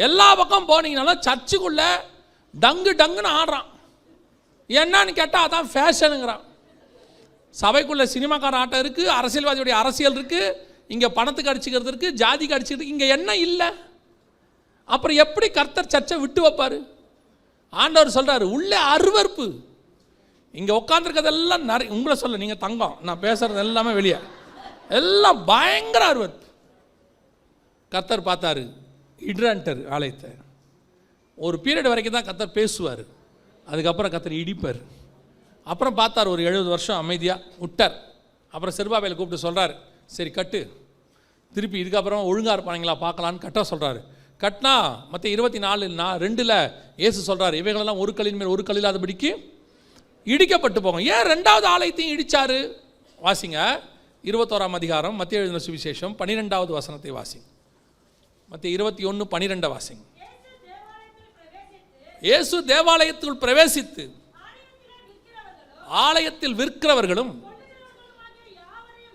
எல்லா பக்கம் போனீங்கனாலும் சர்ச்சுக்குள்ளே டங்குன்னு ஆடுறான். என்னன்னு கேட்டால் அதான் ஃபேஷனுங்கிறான். சபைக்குள்ளே சினிமாக்கார ஆட்டம் இருக்குது, அரசியல்வாதியுடைய அரசியல் இருக்குது, இங்கே பணத்துக்கு அடிச்சுக்கிறது இருக்குது, ஜாதிக்கு அடிச்சுக்கிறது, இங்கே என்ன இல்லை? அப்புறம் எப்படி கர்த்தர் சர்ச்சை விட்டு வைப்பார்? ஆண்டவர் சொல்கிறார் உள்ளே அருவருப்பு. இங்கே உட்காந்துருக்கிறதெல்லாம் நிறைய, உங்களை சொல்ல நீங்கள் தங்கம், நான் பேசுகிறது எல்லாமே வெளியே எல்லாம் பயங்கர அருவருப்பு. கர்த்தர் பார்த்தாரு, இடுறான்ட்டார் ஆலயத்தை. ஒரு பீரியட் வரைக்கும் தான் கர்த்தர் பேசுவார், அதுக்கப்புறம் கர்த்தர் இடிப்பார். அப்புறம் பார்த்தார், ஒரு 70 வருஷம் அமைதியாக விட்டார். அப்புறம் செருபாபேலை கூப்பிட்டு சொல்கிறார், சரி கட்டு, திருப்பி இதுக்கப்புறம் ஒழுங்காக இருப்பாங்களா பார்க்கலான்னு கட்ட சொல்கிறாரு. கட்டினா மற்ற 24:2 இயேசு சொல்கிறார், இவைகளெல்லாம் ஒரு கல்லின் மேல் ஒரு கல் இல்லாதபடிக்கு இடிக்கப்பட்டு போகும். ஏன் 2வது ஆலயத்தையும் இடித்தார்? வாசிங்க 21ஆம் அதிகாரம் மத்திய எழுதின சுவிசேஷம் 12வது வசனத்தை வாசிங்க. மத்திய 21:12 வாசிங்க. இயேசு தேவாலயத்துக்குள் பிரவேசித்து ஆலயத்தில் விற்கிறவர்களும்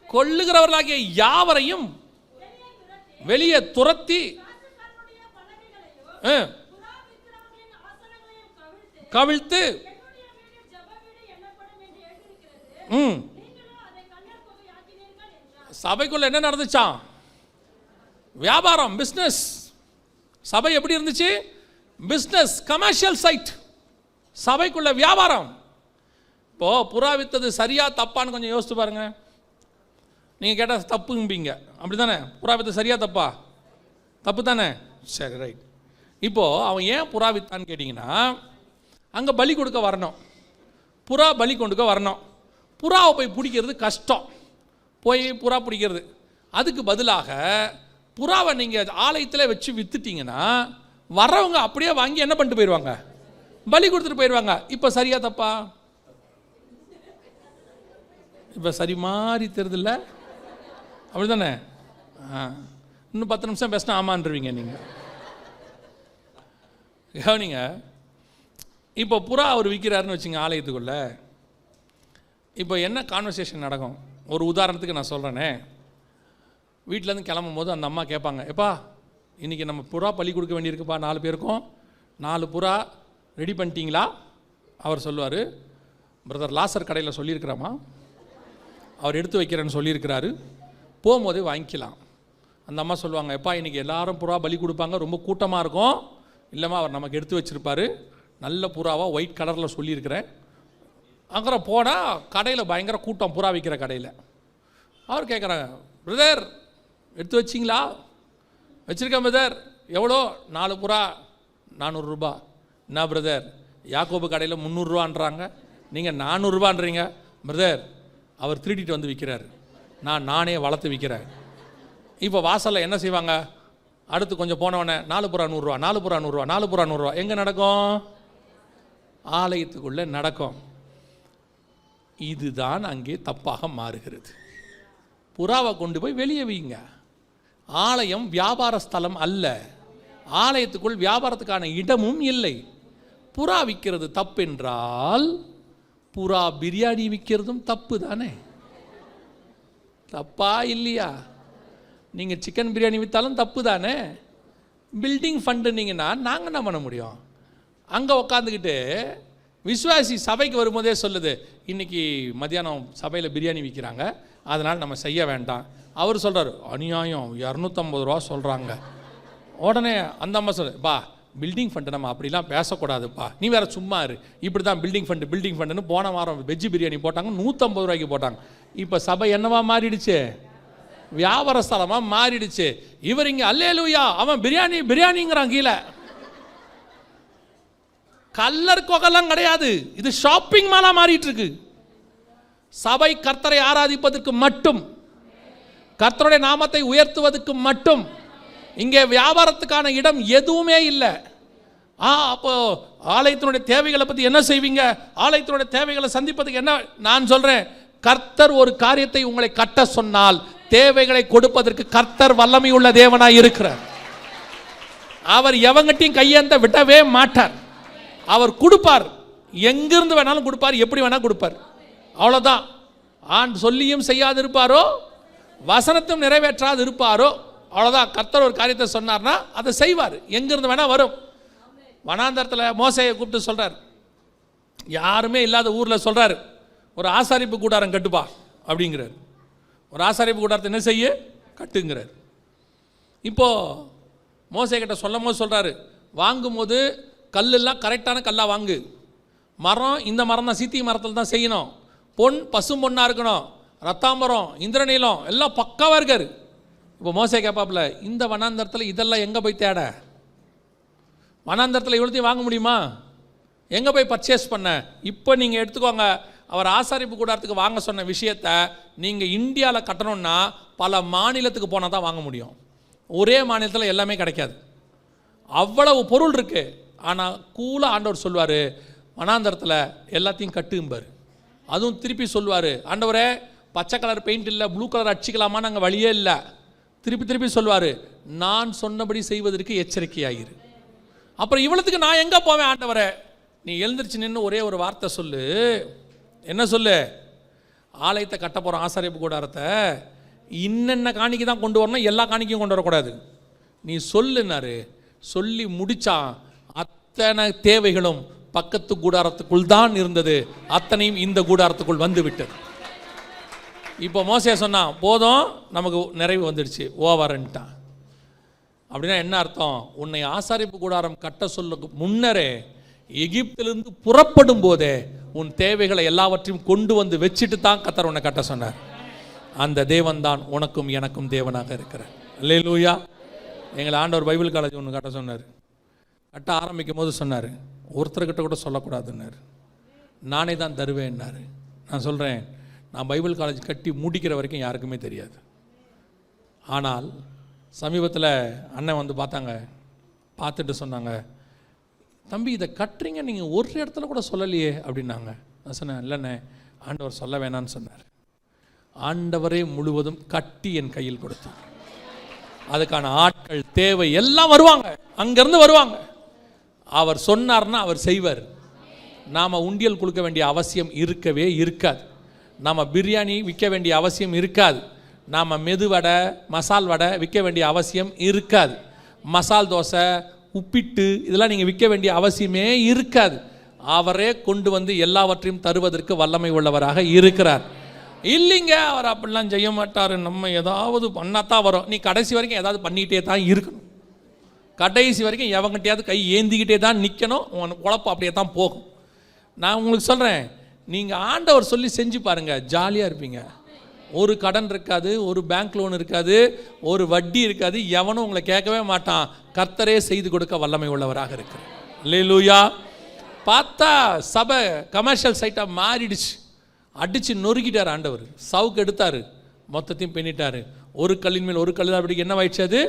கொள்ளுகிறவர்களாகிய யாவரையும் வெளியே துரத்தி கவிழ்த்து சபைக்குள்ள என்ன நடந்துச்சான்? வியாபாரம், பிஸ்னஸ். சபை எப்படி இருந்துச்சு? Business, commercial side. சபைக்குள்ள வியாபாரம். இப்போ புறா வித்தது சரியா தப்பான்னு கொஞ்சம் யோசித்து பாருங்க. நீங்கள் கேட்டால் தப்பும்பீங்க, அப்படி தானே? புறா வித்தது சரியா தப்பா? தப்பு தானே? சரி ரைட். இப்போது அவன் ஏன் புறா வித்தான்னு கேட்டிங்கன்னா, அங்கே பலி கொடுக்க வரணும், புறா பலி கொண்டுக்க வரணும். புறாவை போய் பிடிக்கிறது கஷ்டம், போய் புறா பிடிக்கிறது. அதுக்கு பதிலாக புறாவை நீங்கள் ஆலயத்தில் வச்சு விற்றுட்டிங்கன்னா வர்றவங்க அப்படியே வாங்கி என்ன பண்ணிட்டு போயிடுவாங்க? பலி கொடுத்துட்டு போயிடுவாங்க. இப்போ சரியா தப்பா? இப்போ சரி மாதிரி தெரியுதில்ல, அப்படி தானே? இன்னும் 10 நிமிஷம் பேசினா ஆமான்ருவீங்க நீங்கள். கவனிங்க, இப்போ புறா அவர் விற்கிறாருன்னு வச்சுங்க ஆலயத்துக்குள்ள. இப்போ என்ன கான்வர்சேஷன் நடக்கும்? ஒரு உதாரணத்துக்கு நான் சொல்கிறேனே, வீட்டிலேருந்து கிளம்பும் போது அந்த அம்மா கேட்பாங்க, எப்பா இன்றைக்கி நம்ம புறா பலி கொடுக்க வேண்டியிருக்குப்பா, 4 பேருக்கும் 4 புறா ரெடி பண்ணிட்டீங்களா? அவர் சொல்லுவார், பிரதர் லாசர் கடையில் சொல்லியிருக்கிறோமா, அவர் எடுத்து வைக்கிறேன்னு சொல்லியிருக்கிறாரு, போகும்போதே வாங்கிக்கலாம். அந்த அம்மா சொல்லுவாங்க, எப்பா இன்றைக்கி எல்லாரும் புறா பலி கொடுப்பாங்க, ரொம்ப கூட்டமாக இருக்கும். இல்லைம்மா, அவர் நமக்கு எடுத்து வச்சுருப்பார், நல்ல புறாவாக ஒயிட் கலரில் சொல்லியிருக்கிறேன். அங்கே போனால் கடையில் பயங்கர கூட்டம், புறா விற்கிற கடையில். அவர் கேட்குறாங்க, பிரதர் எடுத்து வச்சிங்களா? வச்சுருக்கேன் பிரதர். எவ்வளோ? 4 புறா 400 ரூபா. என்ன பிரதர், யாக்கோபு கடையில் 300 ரூபான்றாங்க, நீங்கள் 400 ரூபான்றீங்க. பிரதர் அவர் திருடிட்டு வந்து விற்கிறார், நானே வளர்த்து விற்கிறேன். இப்போ வாசலில் என்ன செய்வாங்க? அடுத்து கொஞ்சம் போனவொடனே 4 புறா 100 ரூபா, 4 புறா 100 ரூபா, 4 புறா 100 ரூபா. எங்கே நடக்கும்? ஆலயத்துக்குள்ளே நடக்கும். இதுதான் அங்கே தப்பாக மாறுகிறது. புறாவை கொண்டு போய் வெளியே வைங்க. ஆலயம் வியாபார ஸ்தலம் அல்ல. ஆலயத்துக்குள் வியாபாரத்துக்கான இடமும் இல்லை. புறா விற்கிறது தப்பென்றால் புறா பிரியாணி விற்கிறதும் தப்பு தானே? தப்பா இல்லையா? நீங்கள் சிக்கன் பிரியாணி விற்றாலும் தப்பு தானே? பில்டிங் ஃபண்டுனீங்கன்னா நாங்கள் என்ன பண்ண முடியும்? அங்கே உக்காந்துக்கிட்டு விஸ்வாசி சபைக்கு வரும்போதே சொல்லுது, இன்றைக்கி மத்தியானம் சபையில் பிரியாணி விற்கிறாங்க, அதனால் நம்ம செய்ய வேண்டாம். அவர் சொல்கிறார், அநியாயம், 250 ரூபா சொல்கிறாங்க. உடனே அந்த அம்மா பா பில்டிங் ஃபண்டு நம்ம அப்படிலாம் பேசக்கூடாதுப்பா, நீ வேறு சும்மா இரு, இப்படி தான் பில்டிங் ஃபண்டுன்னு போன வாரம் வெஜ்ஜு பிரியாணி போட்டாங்க, 150 ரூபாய்க்கு போட்டாங்க. இப்போ சபை என்னவா மாறிடுச்சு? வியாபார ஸ்தலமாக மாறிடுச்சு. இவர் இங்கே அல்லேலூயா அவன் பிரியாணிங்கிறான். கீழே கல்லர் கொகலாம் கிடையாது, இது ஷாப்பிங் மாலா மாறிட்டு இருக்கு. சபை கர்த்தரை ஆராதிப்பதற்கு மட்டும், கர்த்தருடைய நாமத்தை உயர்த்துவதற்கு மட்டும். இங்கே வியாபாரத்துக்கான இடம் எதுவுமே இல்லை. அப்போ ஆலயத்தினுடைய தேவைகளை பற்றி என்ன செய்வீங்க? ஆலயத்தினுடைய தேவைகளை சந்திப்பதுக்கு என்ன? நான் சொல்கிறேன், கர்த்தர் ஒரு காரியத்தை உங்களை கட்ட சொன்னால் தேவைகளை கொடுப்பதற்கு கர்த்தர் வல்லமை உள்ள தேவனாய் இருக்கிறார். அவர் எவங்கிட்டையும் கையேந்த விடவே மாட்டார். அவர் கொடுப்பார், எங்கிருந்து வேணாலும் கொடுப்பார், எப்படி வேணாலும் கொடுப்பார். அவ்வளோதான். ஆண் சொல்லியும் செய்யாது இருப்பாரோ, வசனத்தும் நிறைவேற்றாது இருப்பாரோ, அவ்வளோதான். கர்த்தர் ஒரு காரியத்தை சொன்னார்னா அதை செய்வார், எங்கிருந்து வேணால் வரும். வனாந்தரத்தில் மோசேயை கூப்பிட்டு சொல்கிறார், யாருமே இல்லாத ஊரில் சொல்கிறார், ஒரு ஆசாரிப்பு கூடாரம் கட்டுப்பா அப்படிங்கிறார். ஒரு ஆசாரிப்பு கூடாரத்தை என்ன செய்ய கட்டுங்கிறார். இப்போது மோசே கிட்ட சொல்லும் போது சொல்கிறாரு, வாங்கும்போது கல்லெல்லாம் கரெக்டான கல்லாக வாங்கு, மரம் இந்த மரம் தான், சீத்தி மரத்தில் தான் செய்யணும், பொன் பசும் பொண்ணாக இருக்கணும், ரத்தாம்பரம் இந்திரநீலம் எல்லாம் பக்காவாக இருக்கார். இப்போ மோசே கேட்பாப்புல, இந்த வனாந்தரத்தில் இதெல்லாம் எங்கே போய் தேட? வனாந்தரத்தில் இவ்வளோத்தையும் வாங்க முடியுமா? எங்கே போய் பர்ச்சேஸ் பண்ண? இப்போ நீங்கள் எடுத்துக்கோங்க, அவர் ஆசாரிப்பு கூடாரத்துக்கு வாங்க சொன்ன விஷயத்தை நீங்கள் இந்தியாவில் கட்டணும்னா பல மாநிலத்துக்கு போனால் தான் வாங்க முடியும். ஒரே மாநிலத்தில் எல்லாமே கிடைக்காது, அவ்வளவு பொருள் இருக்குது. ஆனால் கூலாக ஆண்டவர் சொல்வார், வனாந்தரத்தில் எல்லாத்தையும் கட்டும்பார். அதுவும் திருப்பி சொல்வார், ஆண்டவரே பச்சை கலர் பெயிண்ட் இல்லை, ப்ளூ கலர் அடிச்சிக்கலாமா, நாங்கள் வழியே இல்லை. திருப்பி சொல்வார், நான் சொன்னபடி செய்வதற்கு எச்சரிக்கையாயிரு. அப்புறம் இவ்வளவுக்கு நான் எங்கே போவேன் ஆண்டவரே? நீ எழுந்திரிச்சு நின்று ஒரே ஒரு வார்த்தை சொல்லு. என்ன சொல்லு? ஆலயத்தை கட்ட போகிறோம், ஆசாரிப்பு கூடாரத்தை, இன்னென்ன காணிக்கை தான் கொண்டு வரணும், எல்லா காணிக்கையும் கொண்டு வரக்கூடாது. நீ சொல்லுனாரு. சொல்லி முடிச்சா அத்தனை தேவைகளும் பக்கத்து கூடாரத்துக்குள் தான் இருந்தது, அத்தனையும் இந்த கூடாரத்துக்குள் வந்து விட்டது. இப்போ மோசே சொன்னான், போதும் நமக்கு நிறைவு வந்துடுச்சு, ஓவரன்ட்டான். அப்படின்னா என்ன அர்த்தம்? உன்னை ஆசாரிப்பு கூடாரம் கட்ட சொல்ல முன்னரே எகிப்திலிருந்து புறப்படும் போதே உன் தேவைகளை எல்லாவற்றையும் கொண்டு வந்து வச்சுட்டு தான் கர்த்தர் உன்னை கட்ட சொன்னார். அந்த தேவன் தான் உனக்கும் எனக்கும் தேவனாக இருக்கிறார். அல்லேலூயா. எங்களை ஆண்டவர் பைபிள் காலேஜ் ஒன்று கட்ட சொன்னார். கட்ட ஆரம்பிக்கும் போது சொன்னார், ஒருத்தர்கிட்ட கூட சொல்லக்கூடாதுன்னாரு, நானே தான் தருவேன்னாரு. நான் சொல்கிறேன், நான் பைபிள் காலேஜ் கட்டி முடிக்கிற வரைக்கும் யாருக்குமே தெரியாது. ஆனால் சமீபத்தில் அண்ணன் வந்து பார்த்தாங்க, பார்த்துட்டு சொன்னாங்க, தம்பி இதை கட்டுறீங்க, நீங்கள் ஒரு இடத்துல கூட சொல்லலையே அப்படின்னாங்க. நான் சொன்னேன், இல்லைண்ணே ஆண்டவர் சொல்ல வேணான்னு சொன்னார். ஆண்டவரே முழுவதும் கட்டி என் கையில் கொடுத்தார். அதுக்கான ஆட்கள் தேவை எல்லாம் வருவாங்க, அங்கேருந்து வருவாங்க. அவர் சொன்னார்னா அவர் செய்வார். நாம் உண்டியல் கொடுக்க வேண்டிய அவசியம் இருக்கவே இருக்காது. நாம் பிரியாணி விற்க வேண்டிய அவசியம் இருக்காது. நாம் மெதுவடை மசால் வடை விற்க வேண்டிய அவசியம் இருக்காது. மசால் தோசை உப்பிட்டு இதெல்லாம் நீங்கள் விற்க வேண்டிய அவசியமே இருக்காது. அவரே கொண்டு வந்து எல்லாவற்றையும் தருவதற்கு வல்லமை உள்ளவராக இருக்கிறார். இல்லைங்க அவர் அப்படிலாம் செய்ய மாட்டார், நம்ம ஏதாவது பண்ணாதான் வரும். நீ கடைசி வரைக்கும் ஏதாவது பண்ணிக்கிட்டே தான் இருக்கணும். கடைசி வரைக்கும் எவங்கிட்டையாவது கை ஏந்திக்கிட்டே தான் நிற்கணும். உனக்கு குழப்பம் அப்படியே தான் போகும். நான் உங்களுக்கு சொல்கிறேன், நீங்கள் ஆண்டவர் சொல்லி செஞ்சு பாருங்கள், ஜாலியாக இருப்பீங்க. ஒரு கடன் இருக்காது, ஒரு பேங்க் லோன் இருக்காது, ஒரு வட்டி இருக்காது, எவனும் உங்களை கேட்கவே மாட்டான். கர்த்தரே செய்து கொடுக்க வல்லமை உள்ளவராக இருக்கிறார். அல்லேலூயா. பார்த்தா சபை கமர்ஷியல் சைட்டாக மாறிடுச்சு. அடித்து நொறுக்கிட்டார் ஆண்டவர், சவுக்கு எடுத்தார், மொத்தத்தையும் பின்னிட்டார். ஒரு கல்லின் மேல் ஒரு கல் அப்படி என்னவாயிடுச்சு, அது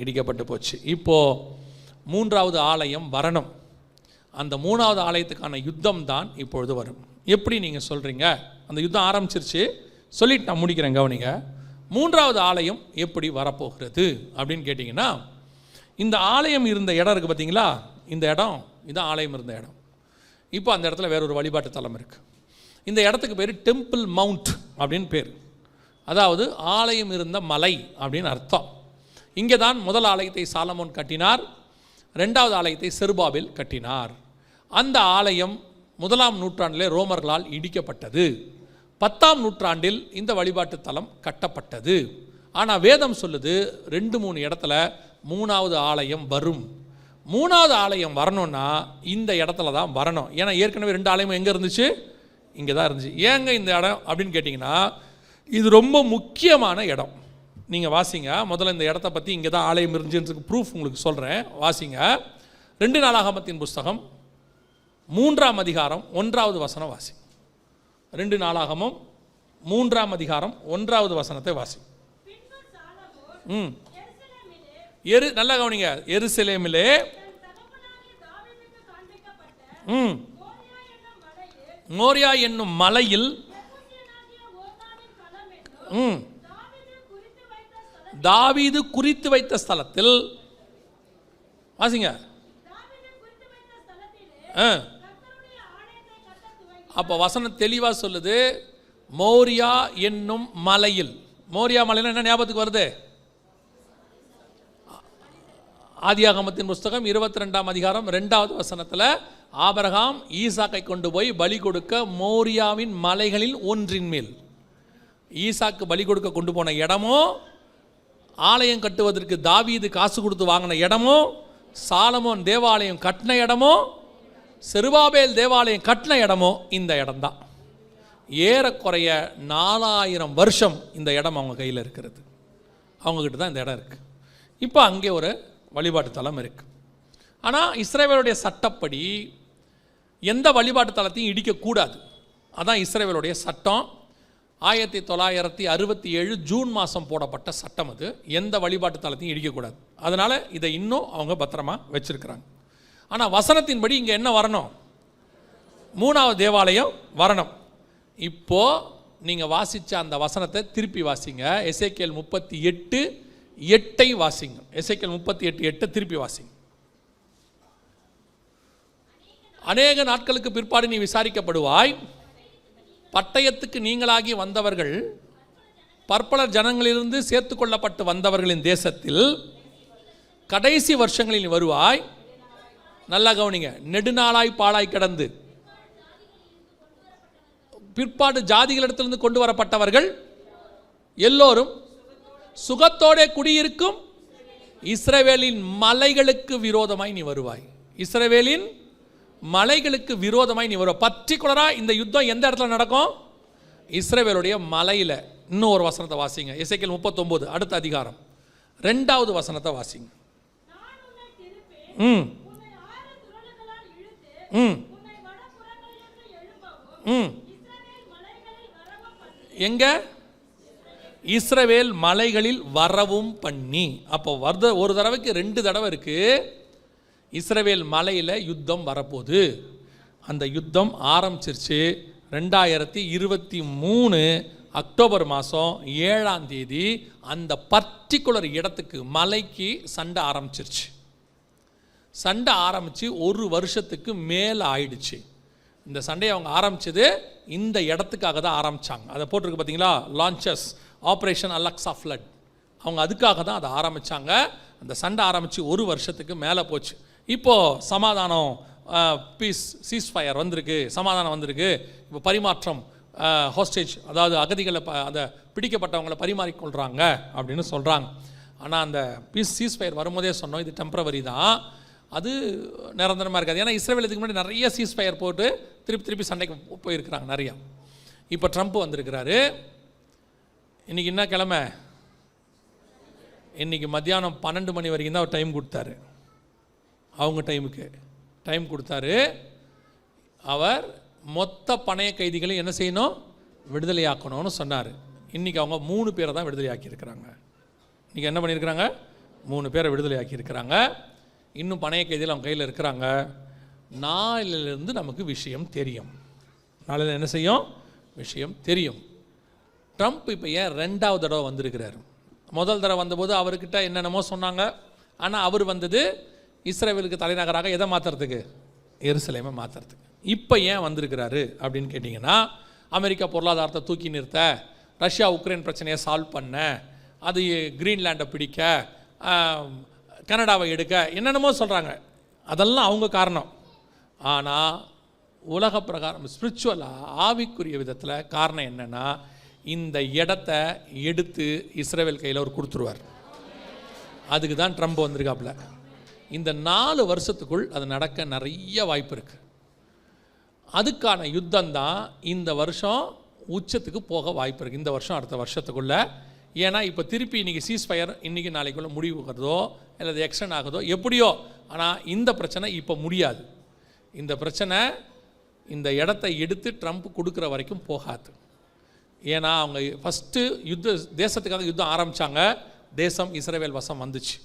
இடிக்கப்பட்டு போச்சு. இப்போது மூன்றாவது ஆலயம் வரணும். அந்த 3வது ஆலயத்துக்கான யுத்தம் தான் இப்பொழுது வரும். எப்படி நீங்கள் சொல்கிறீங்க? அந்த யுத்தம் ஆரம்பிச்சிருச்சு, சொல்லிட்டு நான் முடிக்கிறேன், கவனிங்க. 3வது ஆலயம் எப்படி வரப்போகிறது அப்படின்னு கேட்டிங்கன்னா, இந்த ஆலயம் இருந்த இடம் இருக்குது பார்த்தீங்களா, இந்த இடம் இதுதான் ஆலயம் இருந்த இடம். இப்போ அந்த இடத்துல வேற ஒரு வழிபாட்டு தலம் இருக்குது. இந்த இடத்துக்கு பேர் டெம்பிள் மவுண்ட் அப்படின்னு பேர். அதாவது ஆலயம் இருந்த மலை அப்படின்னு அர்த்தம். இங்கே தான் முதல் ஆலயத்தை சாலமோன் கட்டினார், 2வது ஆலயத்தை செருபாபேல் கட்டினார். அந்த ஆலயம் 1ஆம் நூற்றாண்டிலே ரோமர்களால் இடிக்கப்பட்டது. 10ஆம் நூற்றாண்டில் இந்த வழிபாட்டு தலம் கட்டப்பட்டது. ஆனால் வேதம் சொல்லுது 2-3 இடத்துல 3வது ஆலயம் வரும். 3வது ஆலயம் வரணும்னா இந்த இடத்துல தான் வரணும். ஏன்னா ஏற்கனவே 2 ஆலயமும் எங்கே இருந்துச்சு? இங்கே தான் இருந்துச்சு. ஏங்க இந்த இடம் அப்படின்னு கேட்டிங்கன்னா, இது ரொம்ப முக்கியமான இடம். நீங்கள் வாசிங்க முதல்ல இந்த இடத்த பற்றி. இங்கே தான் ஆலயம் இருந்துச்சுன்றதுக்கு ப்ரூஃப் உங்களுக்கு சொல்கிறேன், வாசிங்க. 2 நாளாகமத்தின் புஸ்தகம் 3ஆம் அதிகாரம் 1வது வசனம் வாசி. 2 நாளாகமம் 3ஆம் அதிகாரம் 1வது வசனத்தை வாசி. நல்லா கவனிங்க. எருசலேமிலே மோரியா என்னும் மலையில் தாவீது குறித்து வைத்த ஸ்தலத்தில் வாசிங்க. அப்போ வசனம் தெளிவா சொல்லுது, மோரியா என்னும் மலையில். மோரியா மலையில் என்ன ஞாபகத்துக்கு வருது? ஆதியாகமத்தின் புஸ்தகம் 22ஆம் அதிகாரம் 2வது வசனத்தில் ஆபிரகாம் ஈசாக்கை கொண்டு போய் பலி கொடுக்க மோரியாவின் மலைகளில் ஒன்றின் மேல். ஈசாக்கு பலி கொடுக்க கொண்டு போன இடமோ, ஆலயம் கட்டுவதற்கு தாவீது காசு கொடுத்து வாங்கின இடமோ, சாலமோன் தேவாலயம் கட்டின இடமோ, செருபாபேல் தேவாலயம் கட்டின இடமோ இந்த இடம்தான். ஏறக்குறைய 4000 வருஷம் இந்த இடம் அவங்க கையில் இருக்கிறது. அவங்கக்கிட்ட தான் இந்த இடம் இருக்குது. இப்போ அங்கே ஒரு வழிபாட்டு தலம் இருக்குது. ஆனால் இஸ்ரவேலுடைய சட்டப்படி எந்த வழிபாட்டு தலத்தையும் இடிக்கக்கூடாது. அதான் இஸ்ரவேலுடைய சட்டம். 1967 ஜூன் மாதம் போடப்பட்ட சட்டம் அது. எந்த வழிபாட்டு தலத்தையும் இடிக்கக்கூடாது. அதனால் இதை இன்னும் அவங்க பத்திரமா வச்சுருக்கிறாங்க. ஆனால் வசனத்தின்படி இங்கே என்ன வரணும்? 3வது தேவாலயம் வரணும். இப்போது நீங்கள் வாசித்த அந்த வசனத்தை திருப்பி வாசிங்க. எசேக்கியேல் 38:8 வாசிங்க. எசேக்கியேல் 38:8 திருப்பி வாசிங்க. அநேக நாட்களுக்கு பிற்பாடு நீ விசாரிக்கப்படுவாய். பட்டயத்துக்கு நீங்களாகி வந்தவர்கள் பற்பல ஜனங்களிலிருந்து சேர்த்து கொள்ளப்பட்டு வந்தவர்களின் தேசத்தில் கடைசி வருஷங்களில் வருவாய். நல்லா கவனிங்க. நெடுநாளாய் பாழாய் கிடந்து பிற்பாடு ஜாதிகளிடத்திலிருந்து கொண்டு வரப்பட்டவர்கள் எல்லோரும் சுகத்தோட குடியிருக்கும் இஸ்ரவேலின் மலைகளுக்கு விரோதமாய் நீ வருவாய். இஸ்ரவேலின் மலைகளுக்கு விரோதமாய் நீ வருவாய். பர்டிகுலராக இந்த யுத்தம் எந்த இடத்துல நடக்கும்? இஸ்ரவேலுடைய மலையில். இன்னும் ஒரு வசனத்தை வாசிங்க. எசேக்கியேல் 39 அடுத்த அதிகாரம் 2வது வசனத்தை வாசிங்க. எங்க? இஸ்ரவேல் மலைகளில் வரவும் பண்ணி. அப்போ ஒரு தடவைக்கு 2 தடவை இருக்கு. இஸ்ரவேல் மலையில் யுத்தம் வரப்போகுது. அந்த யுத்தம் ஆரம்பிச்சிருச்சு. 2023 அக்டோபர் மாதம் 7ஆம் தேதி அந்த பர்டிகுலர் இடத்துக்கு மலைக்கு சண்டை ஆரம்பிச்சிருச்சு. சண்டை ஆரம்பித்து 1 வருஷத்துக்கு மேலே ஆயிடுச்சு. இந்த சண்டையை அவங்க ஆரம்பித்தது இந்த இடத்துக்காக தான் ஆரம்பித்தாங்க. அதை போட்டிருக்கு பார்த்தீங்களா, லான்ச்சஸ் ஆப்ரேஷன் அலெக்ஸா ஃப்ளட். அவங்க அதுக்காக தான் அதை ஆரம்பித்தாங்க. அந்த சண்டை ஆரம்பித்து 1 வருஷத்துக்கு மேலே போச்சு. இப்போது சமாதானம், பீஸ், சீஸ்ஃபயர் வந்திருக்கு, சமாதானம் வந்திருக்கு. இப்போ பரிமாற்றம், ஹோஸ்டேஜ், அதாவது அகதிகளை அந்த பிடிக்கப்பட்டவங்களை பரிமாறிக்கொள்கிறாங்க அப்படின்னு சொல்கிறாங்க. ஆனால் அந்த சீஸ்ஃபயர் வரும்போதே சொன்னோம், இது டெம்பரவரி தான், அது நிரந்தரமாக இருக்காது. ஏன்னா இஸ்ரேலுக்கு முன்னாடி நிறைய சீஸ்ஃபயர் போட்டு திருப்பி சண்டைக்கு போயிருக்கிறாங்க நிறையா. இப்போ ட்ரம்ப் வந்திருக்கிறாரு. இன்றைக்கி என்ன கிழமை? இன்றைக்கி மத்தியானம் 12 மணி வரைக்கும் தான் அவர் டைம் கொடுத்தாரு. அவங்க டைம் கொடுத்தாரு. அவர் மொத்த பணைய கைதிகளையும் என்ன செய்யணும்? விடுதலையாக்கணும்னு சொன்னார். இன்றைக்கி அவங்க 3 பேரை தான் விடுதலையாக்கியிருக்கிறாங்க. இன்றைக்கி என்ன பண்ணியிருக்கிறாங்க? 3 பேரை விடுதலையாக்கியிருக்கிறாங்க. இன்னும் பணைய கைதிகள் அவங்க கையில் இருக்கிறாங்க. நாளிலிருந்து நமக்கு விஷயம் தெரியும். நாளில் என்ன செய்யும்? விஷயம் தெரியும். ட்ரம்ப் இப்போ ஏன் 2வது தடவை வந்திருக்கிறார்? முதல் தடவை வந்தபோது அவர்கிட்ட என்னென்னமோ சொன்னாங்க. ஆனால் அவர் வந்தது இஸ்ரேலுக்கு தலைநகராக எதை மாற்றுறதுக்கு? எருசலேமை மாற்றுறதுக்கு. இப்போ ஏன் வந்திருக்கிறாரு அப்படின்னு கேட்டிங்கன்னா, அமெரிக்கா பொருளாதாரத்தை தூக்கி நிறுத்த, ரஷ்யா உக்ரைன் பிரச்சனையை சால்வ் பண்ண, அது கிரீன்லேண்டை பிடிக்க, கனடாவை எடுக்க, என்னென்னமோ சொல்கிறாங்க. அதெல்லாம் அவங்க காரணம். ஆனால் உலக பிரகாரம் ஸ்பிரிச்சுவலாக ஆவிக்குரிய விதத்தில் காரணம் என்னென்னா, இந்த இடத்த எடுத்து இஸ்ரேல் கையில் அவர் கொடுத்துருவார். அதுக்கு தான் ட்ரம்ப் வந்திருக்காப்புல. இந்த 4 வருஷத்துக்குள் அது நடக்க நிறைய வாய்ப்பு இருக்குது. அதுக்கான யுத்தம் தான் இந்த வருஷம் உச்சத்துக்கு போக வாய்ப்பு இருக்குது. இந்த வருஷம் அடுத்த வருஷத்துக்குள்ளே. ஏன்னா இப்போ திருப்பி இன்றைக்கி சீஸ்ஃபயர் இன்றைக்கி நாளைக்குள்ளே முடிவுகிறதோ அல்லது எக்ஸ்டெண்ட் ஆகுதோ எப்படியோ, ஆனால் இந்த பிரச்சனை இப்போ முடியாது. இந்த பிரச்சனை இந்த இடத்த எடுத்து ட்ரம்ப் கொடுக்குற வரைக்கும் போகாது. ஏன்னா அவங்க ஃபஸ்ட்டு தேசத்துக்காக யுத்தம் ஆரம்பித்தாங்க, தேசம் இஸ்ரேல் வசம் வந்துச்சு.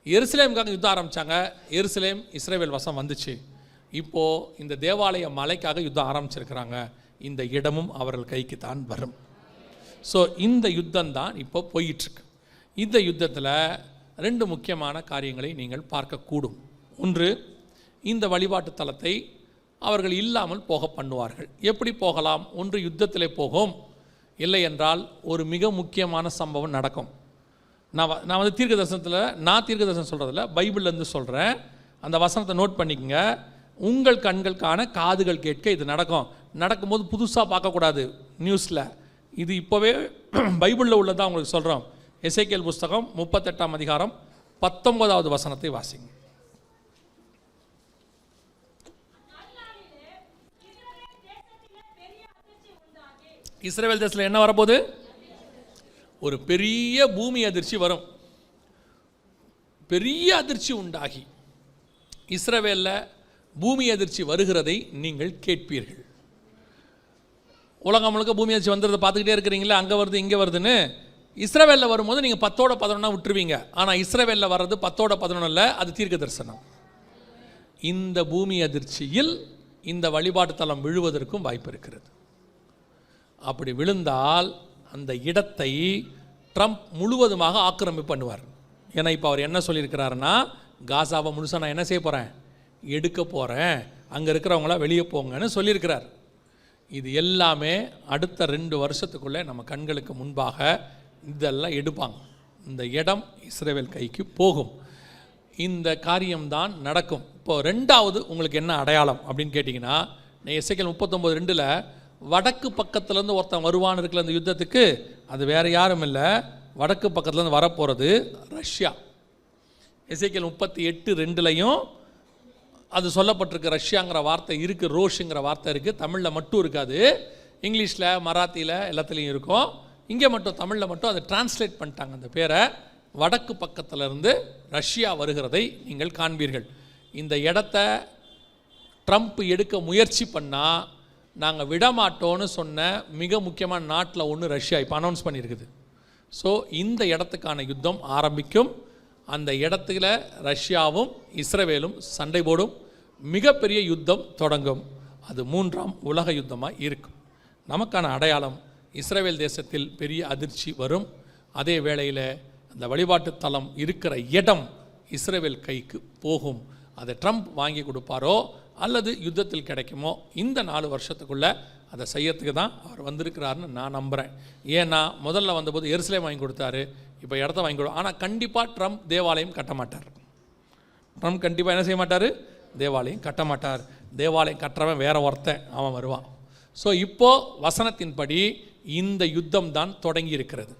எருசலேமுக்காக யுத்தம் ஆரம்பித்தாங்க, எருசலேம் இஸ்ரேல் வசம் வந்துச்சு. இப்போது இந்த தேவாலய மலைக்காக யுத்தம் ஆரம்பிச்சிருக்கிறாங்க, இந்த இடமும் அவர்கள் கைக்கு தான் வரும். ஸோ இந்த யுத்தம் தான் இப்போ போயிட்டுருக்கு. இந்த யுத்தத்தில் 2 முக்கியமான காரியங்களை நீங்கள் பார்க்கக்கூடும். ஒன்று, இந்த வழிபாட்டு தலத்தை அவர்கள் இல்லாமல் போக பண்ணுவார்கள். எப்படி போகலாம்? ஒன்று யுத்தத்திலே போகும், இல்லை என்றால் ஒரு மிக முக்கியமான சம்பவம் நடக்கும். நான் வந்து தீர்க்க தரிசனம் சொல்கிறதில்ல, பைபிள்லேருந்து சொல்கிறேன். அந்த வசனத்தை நோட் பண்ணிக்கங்க. உங்கள் கண்கள் காண காதுகள் கேட்க இது நடக்கும். நடக்கும்போது புதுசாக பார்க்கக்கூடாது நியூஸில். இது இப்போவே பைபிளில் உள்ளதான் உங்களுக்கு சொல்கிறோம். எசேக்கியேல் புஸ்தகம் 38ஆம் அதிகாரம் 19வது வசனத்தை வாசிங்க. இஸ்ரேல் தேசத்தில் என்ன வரப்போகுது? ஒரு பெரிய பூமி அதிர்ச்சி வரும். பெரிய அதிர்ச்சி உண்டாகி இஸ்ரவேலில் பூமி அதிர்ச்சி வருகிறதை நீங்கள் கேட்பீர்கள். உலகம் முழுக்க பூமி அதிர்ச்சி வந்துடுறதை பார்த்துக்கிட்டே இருக்கிறீங்களா? அங்கே வருது இங்கே வருதுன்னு. இஸ்ரவேலில் வரும்போது நீங்கள் 10ஓட 11 விட்டுருவீங்க. ஆனால் இஸ்ரவேலில் வர்றது 10ஓட 11 இல்லை, அது தீர்க்க தரிசனம். இந்த பூமி அதிர்ச்சியில் இந்த வழிபாட்டு தலம் விழுவதற்கும் வாய்ப்பு இருக்கிறது. அப்படி விழுந்தால் அந்த இடத்தை ட்ரம்ப் முழுவதுமாக ஆக்கிரமிப்பு பண்ணுவார். ஏன்னா இப்போ அவர் என்ன சொல்லியிருக்கிறாருன்னா, காசாவை முழுசாக நான் என்ன செய்ய போகிறேன்? எடுக்க போகிறேன், அங்கே இருக்கிறவங்களாம் வெளியே போங்கன்னு சொல்லியிருக்கிறார். இது எல்லாமே அடுத்த 2 வருஷத்துக்குள்ளே நம்ம கண்களுக்கு முன்பாக இதெல்லாம் எடுப்பாங்க. இந்த இடம் இஸ்ரேல் கைக்கு போகும். இந்த காரியம்தான் நடக்கும். இப்போது 2வது உங்களுக்கு என்ன அடையாளம் அப்படின்னு கேட்டிங்கன்னா, எசேக்கியேல் 39:2 வடக்கு பக்கத்துலேருந்து ஒருத்தன் வருவான்னு இருக்குல்ல அந்த யுத்தத்துக்கு, அது வேறு யாரும் இல்லை, வடக்கு பக்கத்துலேருந்து வரப்போகிறது ரஷ்யா. எசேக்கியேல் 38:2 அது சொல்லப்பட்டிருக்கு. ரஷ்யாங்கிற வார்த்தை இருக்குது, ரோஷுங்கிற வார்த்தை இருக்குது. தமிழில் மட்டும் இருக்காது, இங்கிலீஷில் மராத்தியில் எல்லாத்துலேயும் இருக்கும். இங்கே மட்டும் தமிழில் மட்டும் அதை டிரான்ஸ்லேட் பண்ணிட்டாங்க. அந்த பேரை வடக்கு பக்கத்திலிருந்து ரஷ்யா வருகிறதை நீங்கள் காண்பீர்கள். இந்த இடத்த ட்ரம்ப் எடுக்க முயற்சி பண்ணால் நாங்கள் விடமாட்டோன்னு சொன்ன மிக முக்கியமான நாட்டில் ஒன்று ரஷ்யா இப்போ அனௌன்ஸ் பண்ணியிருக்குது. ஸோ இந்த இடத்துக்கான யுத்தம் ஆரம்பிக்கும். அந்த இடத்துல ரஷ்யாவும் இஸ்ரேலும் சண்டை போடும். மிகப்பெரிய யுத்தம் தொடங்கும். அது 3ஆம் உலக யுத்தமாக இருக்கும். நமக்கான அடையாளம், இஸ்ரேல் தேசத்தில் பெரிய அதிர்ச்சி வரும். அதே வேளையில் அந்த வழிபாட்டு தலம் இருக்கிற இடம் இஸ்ரேல் கைக்கு போகும். அதை ட்ரம்ப் வாங்கி கொடுப்பாரோ அல்லது யுத்தத்தில் கிடைக்குமோ, இந்த 4 வருஷத்துக்குள்ளே அதை செய்யறதுக்கு தான் அவர் வந்திருக்கிறாருன்னு நான் நம்புகிறேன். ஏன்னா முதல்ல வந்தபோது எருசலேம் வாங்கி கொடுத்தாரு, இப்போ இடத்த வாங்கி கொடுக்கும். ஆனால் கண்டிப்பாக ட்ரம்ப் தேவாலயம் கட்ட மாட்டார். ட்ரம்ப் கண்டிப்பாக என்ன செய்ய மாட்டார்? தேவாலயம் கட்ட மாட்டார். தேவாலயம் கட்டுறவன் வேற ஒருத்தன், அவன் வருவான். ஸோ இப்போது வசனத்தின்படி இந்த யுத்தம் தான் தொடங்கி இருக்கிறது.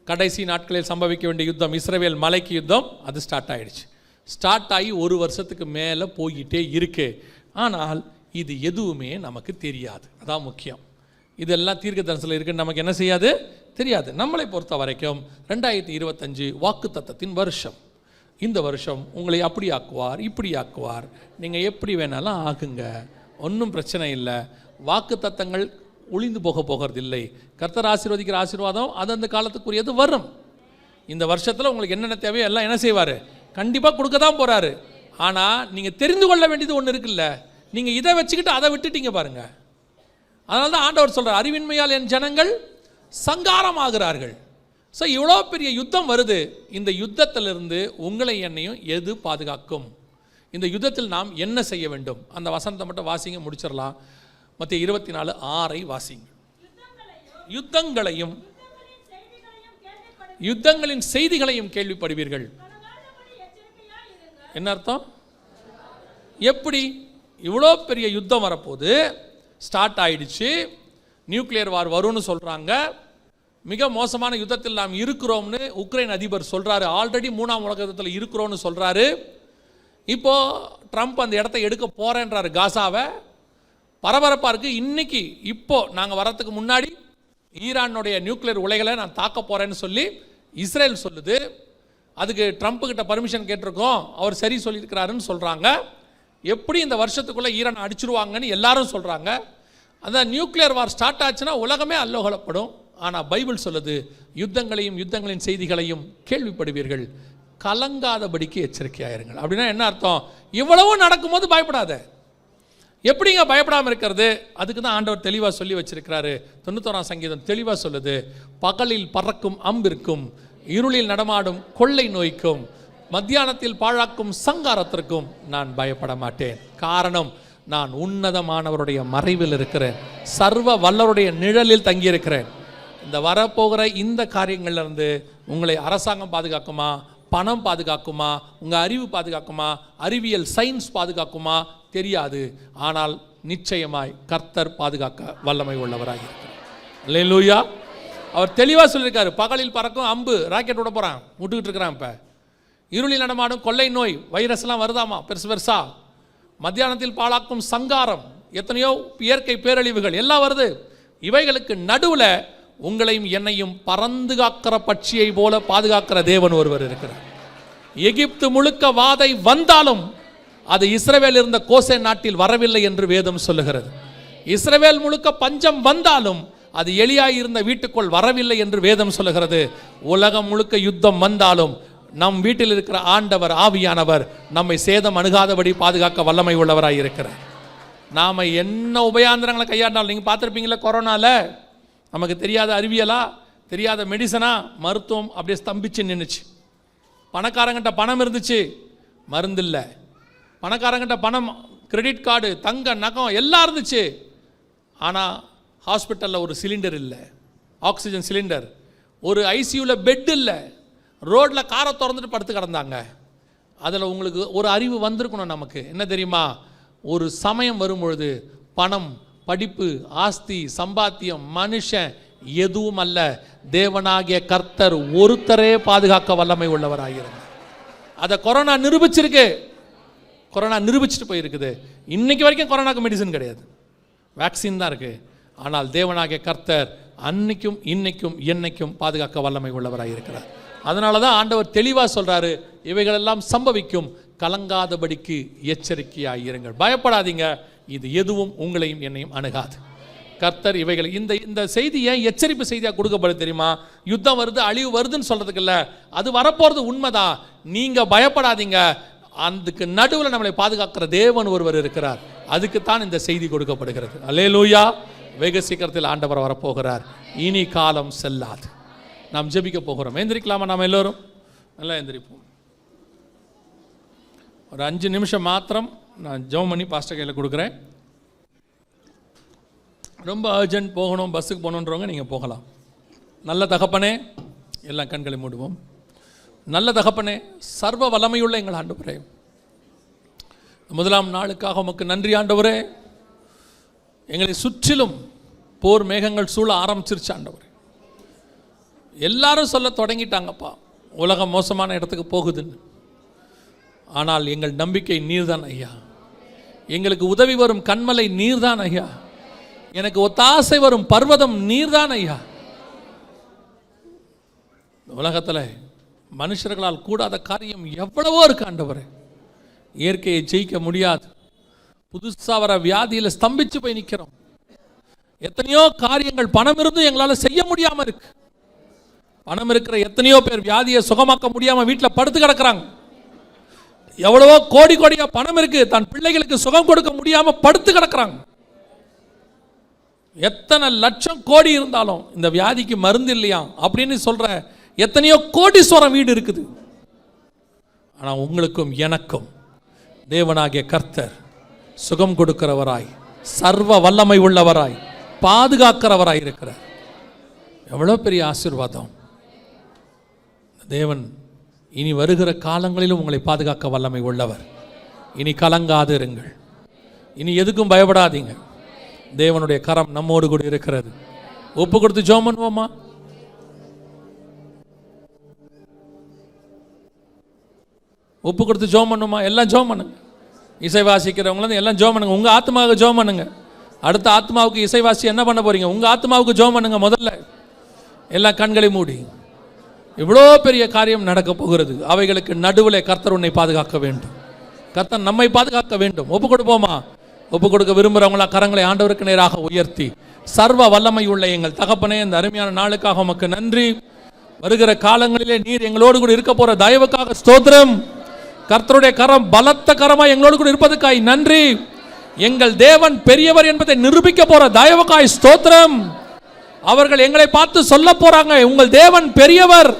கடைசி நாட்களில் சம்பவிக்க வேண்டிய யுத்தம், இஸ்ரவேல் மலைக்கு யுத்தம், அது ஸ்டார்ட் ஆகிடுச்சு. ஸ்டார்ட் ஆகி 1 வருஷத்துக்கு மேலே போய்கிட்டே இருக்கு. ஆனால் இது எதுவுமே நமக்கு தெரியாது. அதான் முக்கியம். இதெல்லாம் தீர்க்க தரிசனத்தில் இருக்குன்னு நமக்கு என்ன செய்யாது? தெரியாது. நம்மளை பொறுத்த வரைக்கும் 2025 வாக்கு தத்தத்தின் வருஷம். இந்த வருஷம் உங்களை அப்படி ஆக்குவார், இப்படி ஆக்குவார், நீங்கள் எப்படி வேணாலும் ஆகுங்க, ஒன்றும் பிரச்சனை இல்லை. வாக்கு தத்தங்கள் ஒளிந்து போகிறது இல்லை. கர்த்தர் ஆசீர்வதிக்கிற ஆசீர்வாதம் அது அந்த காலத்துக்குரியது வரும். இந்த வருஷத்தில் உங்களுக்கு என்னென்ன தேவையோ எல்லாம் என்ன செய்வார்? கண்டிப்பாக கொடுக்க தான் போகிறாரு. ஆனால் நீங்கள் தெரிந்து கொள்ள வேண்டியது ஒன்று இருக்குல்ல, நீங்கள் இதை வச்சுக்கிட்டு அதை விட்டுட்டீங்க பாருங்க. அதனால தான் ஆண்டவர் சொல்கிறார், அறிவின்மையால் என் ஜனங்கள் சங்காரமாகிறார்கள். ஸோ இவ்வளோ பெரிய யுத்தம் வருது. இந்த யுத்தத்திலிருந்து உங்களை என்னையும் எது பாதுகாக்கும்? இந்த யுத்தத்தில் நாம் என்ன செய்ய வேண்டும்? அந்த வசனத்தை மட்டும் வாசிங்க, முடிச்சிடலாம். மத்திய 24:6 வாசிங்க. யுத்தங்களின் செய்திகளையும் கேள்விப்படுவீர்கள். என்ன அர்த்தம்? எப்படி? இவ்வளோ பெரிய யுத்தம் வரப்போது, ஸ்டார்ட் ஆயிடுச்சு, நியூக்ளியர் வார் வரும்னு சொல்கிறாங்க, மிக மோசமான யுத்தத்தில் நாம் இருக்கிறோம்னு உக்ரைன் அதிபர் சொல்கிறாரு, ஆல்ரெடி 3ஆம் உலக யுத்தத்தில் இருக்கிறோன்னு சொல்கிறாரு. இப்போது ட்ரம்ப் அந்த இடத்த எடுக்க போகிறேன்றாரு, காசாவை. பரபரப்பாக இருக்குது. இன்றைக்கி இப்போது நாங்கள் வரத்துக்கு முன்னாடி ஈரானுடைய நியூக்ளியர் உலைகளை நான் தாக்க போகிறேன்னு சொல்லி இஸ்ரேல் சொல்லுது. அதுக்கு ட்ரம்ப்புக்கிட்ட பர்மிஷன் கேட்டிருக்கோம், அவர் சரி சொல்லியிருக்கிறாருன்னு சொல்கிறாங்க. எப்படி இந்த வருஷத்துக்குள்ளே ஈரான் அடிச்சிருவாங்கன்னு எல்லாரும் சொல்கிறாங்க. அந்த நியூக்ளியர் வார் ஸ்டார்ட் ஆச்சுன்னா உலகமே அல்லோகலப்படும். ஆனால் பைபிள் சொல்லுது, யுத்தங்களையும் யுத்தங்களின் செய்திகளையும் கேள்விப்படுவீர்கள், கலங்காதபடிக்கு எச்சரிக்கையாயிருங்கள். அப்படின்னா என்ன அர்த்தம்? இவ்வளவும் நடக்கும்போது பயப்படாத. எப்படிங்க பயப்படாமல் இருக்கிறது? அதுக்கு தான் ஆண்டவர் தெளிவாக சொல்லி வச்சிருக்கிறாரு. 91ஆம் சங்கீதம் தெளிவாக சொல்லுது, பகலில் பறக்கும் அம்பிற்கும், இருளில் நடமாடும் கொள்ளை நோய்க்கும், மத்தியானத்தில் பாழாக்கும் சங்காரத்திற்கும் நான் பயப்பட மாட்டேன். காரணம், நான் உன்னதமானவருடைய மறைவில் இருக்கிறேன், சர்வ வல்லவருடைய நிழலில் தங்கியிருக்கிறேன். இந்த வரப்போகிற இந்த காரியங்கள்லேருந்து உங்களை அரசாங்கம் பாதுகாக்குமா, பணம் பாதுகாக்குமா, உங்கள் அறிவு பாதுகாக்குமா, அறிவியல் சயின்ஸ் பாதுகாக்குமா தெரியாது. ஆனால் நிச்சயமாய் கர்த்தர் பாதுகாக்க வல்லமை உள்ளவராக இருக்கிறார். அல்லேலூயா. அவர் தெளிவாக சொல்லியிருக்காரு, பகலில் பறக்கும் அம்பு, ராக்கெட் விட போகிறான், விட்டுக்கிட்டு இருக்கிறான். இப்போ இருளில் நடமாடும் கொள்ளை நோய், வைரஸ்லாம் வருதாமா பெருசு பெருசா. மத்தியானத்தில் பாழாக்கும் சங்காரம், எத்தனையோ இயற்கை பேரழிவுகள் எல்லாம் வருது. இவைகளுக்கு நடுவில் உங்களையும் என்னையும் பறந்து காக்கிற பட்சியை போல பாதுகாக்கிற தேவன் ஒருவர் இருக்கிறார். எகிப்து முழுக்க வாதை வந்தாலும் அது இஸ்ரவேல் இருந்த கோசேன் நாட்டில் வரவில்லை என்று வேதம் சொல்லுகிறது. இஸ்ரவேல் முழுக்க பஞ்சம் வந்தாலும் அது எலியாய் இருந்த வீட்டுக்குள் வரவில்லை என்று வேதம் சொல்லுகிறது. உலகம் முழுக்க யுத்தம் வந்தாலும் நம் வீட்டில் இருக்கிற ஆண்டவர் ஆவியானவர் நம்மை சேதம் அணுகாதபடி பாதுகாக்க வல்லமை உள்ளவராய் இருக்கிறார். நாம் என்ன உபயாந்திரங்களை கையாண்டாலும், நீங்கள் பார்த்துருப்பீங்களா, கொரோனாவில் நமக்கு தெரியாத அறிவியலா, தெரியாத மெடிசனா, மருத்துவம் அப்படியே ஸ்தம்பிச்சு நின்றுச்சு. பணக்காரங்கிட்ட பணம் இருந்துச்சு, மருந்து இல்லை. பணக்காரங்கிட்ட பணம், கிரெடிட் கார்டு, தங்க நகம் எல்லாம் இருந்துச்சு. ஆனால் ஹாஸ்பிட்டலில் ஒரு சிலிண்டர் இல்லை, ஆக்சிஜன் சிலிண்டர். ஒரு ஐசியூவில் பெட் இல்லை. ரோட்டில் காரை திறந்துட்டு படுத்து கிடந்தாங்க. அதில் உங்களுக்கு ஒரு அறிவு வந்திருக்கணும். நமக்கு என்ன தெரியுமா? ஒரு சமயம் வரும்பொழுது பணம், படிப்பு, ஆஸ்தி, சம்பாத்தியம், மனுஷன் எதுவும் அல்ல, தேவனாகிய கர்த்தர் ஒருத்தரே பாதுகாக்க வல்லமை உள்ளவராகிறது. அதை கொரோனா நிரூபிச்சிருக்கு. கொரோனா நிரூபிச்சுட்டு போயிருக்குது. இன்னைக்கு வரைக்கும் கொரோனாக்கு மெடிசன் கிடையாது, வேக்சின் தான் இருக்குது. ஆனால் தேவனாகிய கர்த்தர் அன்னைக்கும் இன்னைக்கும் என்னைக்கும் பாதுகாக்க வல்லமை உள்ளவராக இருக்கிறார். அதனால தான் ஆண்டவர் தெளிவாக சொல்கிறாரு, இவைகளெல்லாம் சம்பவிக்கும், கலங்காதபடிக்கு எச்சரிக்கையாக இருங்கள், பயப்படாதீங்க, இது எதுவும் உங்களையும் என்னையும் அணுகாது. கர்த்தர் இவைகளை இந்த செய்தி ஏன் எச்சரிப்பு செய்தியாக கொடுக்கப்படுது தெரியுமா? யுத்தம் வருது, அழிவு வருதுன்னு சொல்கிறதுக்கு இல்லை, அது வரப்போகிறது உண்மைதான். நீங்கள் பயப்படாதீங்க, அதுக்கு நடுவில் நம்மளை பாதுகாக்கிற தேவன் ஒருவர் இருக்கிறார். அதுக்குத்தான் இந்த செய்தி கொடுக்கப்படுகிறது. அல்லேலூயா. வெகு சீக்கிரத்தில் ஆண்டவர் வரப்போகிறார். இனி காலம் செல்லாது. நாம் ஜெபிக்க போகிறோம். எந்திரிக்கலாமா? நாம் எல்லோரும் நல்லா எந்திரிப்போம். ஒரு 5 நிமிஷம் மாத்திரம் நான் ஜெபம் பண்ணி பாஸ்டர் கையில் கொடுக்குறேன். ரொம்ப அர்ஜென்ட் போகணும், பஸ்ஸுக்கு போகணுன்றவங்க நீங்கள் போகலாம். நல்ல தகப்பனே, எல்லாம் கண்களை மூடுவோம். நல்ல தகப்பனே, சர்வ வல்லமையுள்ள எங்கள் ஆண்டவரே, முதலாம் நாளுக்காக உமக்கு நன்றி ஆண்டவரே. எங்களை சுற்றிலும் போர் மேகங்கள் சூழ ஆரம்பிச்சிருச்சு ஆண்டவரே. எல்லாரும் சொல்ல தொடங்கிட்டாங்கப்பா, உலகம் மோசமான இடத்துக்கு போகுதுன்னு. ஆனால் எங்கள் நம்பிக்கை நீர்தான் ஐயா. எங்களுக்கு உதவி வரும் கண்மலை நீர்தான் ஐயா. எனக்கு ஒத்தாசை வரும் பர்வதம் நீர்தான் ஐயா. உலகத்தில் மனுஷர்களால் கூடாத காரியம் எவ்வளவோ இருக்கு ஆண்டவரே. இயற்கையை ஜெயிக்க முடியாது. புதுசாக வர வியாதியில் ஸ்தம்பிச்சு போய் நிற்கிறோம். எத்தனையோ காரியங்கள் பணம் இருந்தும் எங்களால் செய்ய முடியாமல் இருக்கு. பணம் இருக்கிற எத்தனையோ பேர் வியாதியை சுகமாக்க முடியாமல் வீட்டில் படுத்து கிடக்கிறாங்க. எவ்வளவோ கோடி கோடியா பணம் இருக்கு, தன் பிள்ளைகளுக்கு சுகம் கொடுக்க முடியாம படுத்து கிடக்குறாங்க. எத்தனை லட்சம் கோடி இருந்தாலும் இந்த வியாதிக்கு மருந்து இல்லையா அப்படின்னு சொல்ற எத்தனையோ கோடீஸ்வரம் வீடு இருக்குது. ஆனா உங்களுக்கும் எனக்கும் தேவனாகிய கர்த்தர் சுகம் கொடுக்கிறவராய், சர்வ வல்லமை உள்ளவராய், பாதுகாக்கிறவராய் இருக்கிறார். எவ்வளவு பெரிய ஆசீர்வாதம்! தேவன் இனி வருகிற காலங்களிலும் உங்களை பாதுகாக்க வல்லமை உள்ளவர். இனி கலங்காது இருங்கள், இனி எதுக்கும் பயப்படாதீங்க. தேவனுடைய கரம் நம்மோடு கூட இருக்கிறது. ஒப்பு கொடுத்து ஜெபம் பண்ணுவோமா? ஒப்பு கொடுத்து ஜெபம் பண்ணுமா? எல்லாம் ஜெபம் பண்ணுங்க. இசை வாசிக்கிறவங்களும் எல்லாம் ஜெபம் பண்ணுங்க. உங்க ஆத்மாவுக்கு ஜெபம் பண்ணுங்க. அடுத்த ஆத்மாவுக்கு இசை வாசி என்ன பண்ண போறீங்க? உங்க ஆத்மாவுக்கு ஜெபம் பண்ணுங்க. முதல்ல எல்லாம் கண்களை மூடி. இவ்வளோ பெரிய காரியம் நடக்க போகிறது. அவைகளுக்கு நடுவில் கர்த்தர் உன்னை பாதுகாக்க வேண்டும். கர்த்தர் நம்மை பாதுகாக்க வேண்டும். ஒப்பு கொடுப்போமா? ஒப்பு கொடுக்க விரும்புகிறவங்களா கரங்களை ஆண்டவருக்கு நேராக உயர்த்தி, சர்வ வல்லமை உள்ள எங்கள் தகப்பனே, இந்த அருமையான நாளுக்காக உமக்கு நன்றி. வருகிற காலங்களிலே நீர் எங்களோடு கூட இருக்க போற தயவுக்காக ஸ்தோத்திரம். கர்த்தருடைய கரம் பலத்த கரமாய் எங்களோடு கூட இருப்பதற்காய் நன்றி. எங்கள் தேவன் பெரியவர் என்பதை நிரூபிக்க போற தயவுக்காய் ஸ்தோத்திரம். அவர்கள் எங்களை பார்த்து சொல்ல போறாங்க, உங்கள் தேவன் பெரியவர்.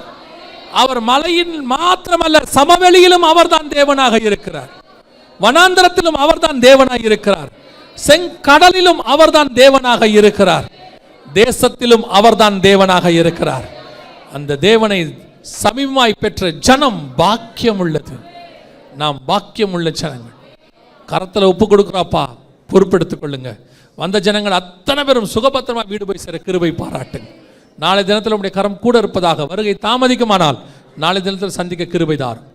அவர் மலையின் மாத்திரமல்ல, சமவெளியிலும் அவர்தான் தேவனாக இருக்கிறார். வனாந்தரத்திலும் அவர்தான் தேவனாக இருக்கிறார். செங்கடலிலும் அவர்தான் தேவனாக இருக்கிறார். தேசத்திலும் அவர்தான் தேவனாக இருக்கிறார். அந்த தேவனை சமீபமாய் பெற்ற ஜனம் பாக்கியம் உள்ளது. நாம் பாக்கியம் உள்ள ஜனங்கள். கரத்தில் ஒப்பு கொடுக்குறாப்பா, பொறுப்பெடுத்துக் கொள்ளுங்க. வந்த ஜனங்கள் அத்தனை பேரும் சுகபத்திரமா வீடு போய் சேர கிருபை பாராட்டுங்க. நாளை தினத்தில் உடைய கரம் கூட இருப்பதாக. வருகை தாமதிக்குமானால் நாளை தினத்தில் சந்திக்க கிருபை தாரும்.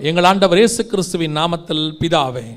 எங்கள் ஆண்டவர் இயேசு கிறிஸ்துவின் நாமத்தில் பிதாவே.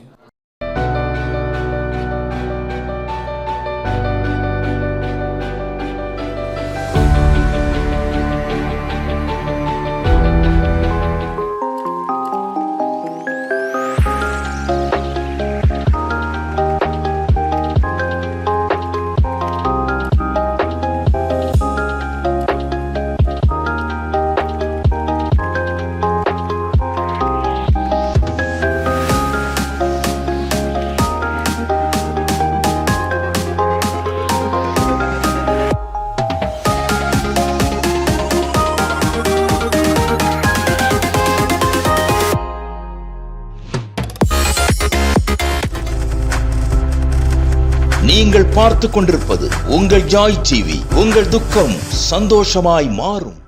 நீங்கள் பார்த்து கொண்டிருப்பது உங்கள் ஜாய் டிவி. உங்கள் துக்கம் சந்தோஷமாய் மாறும்.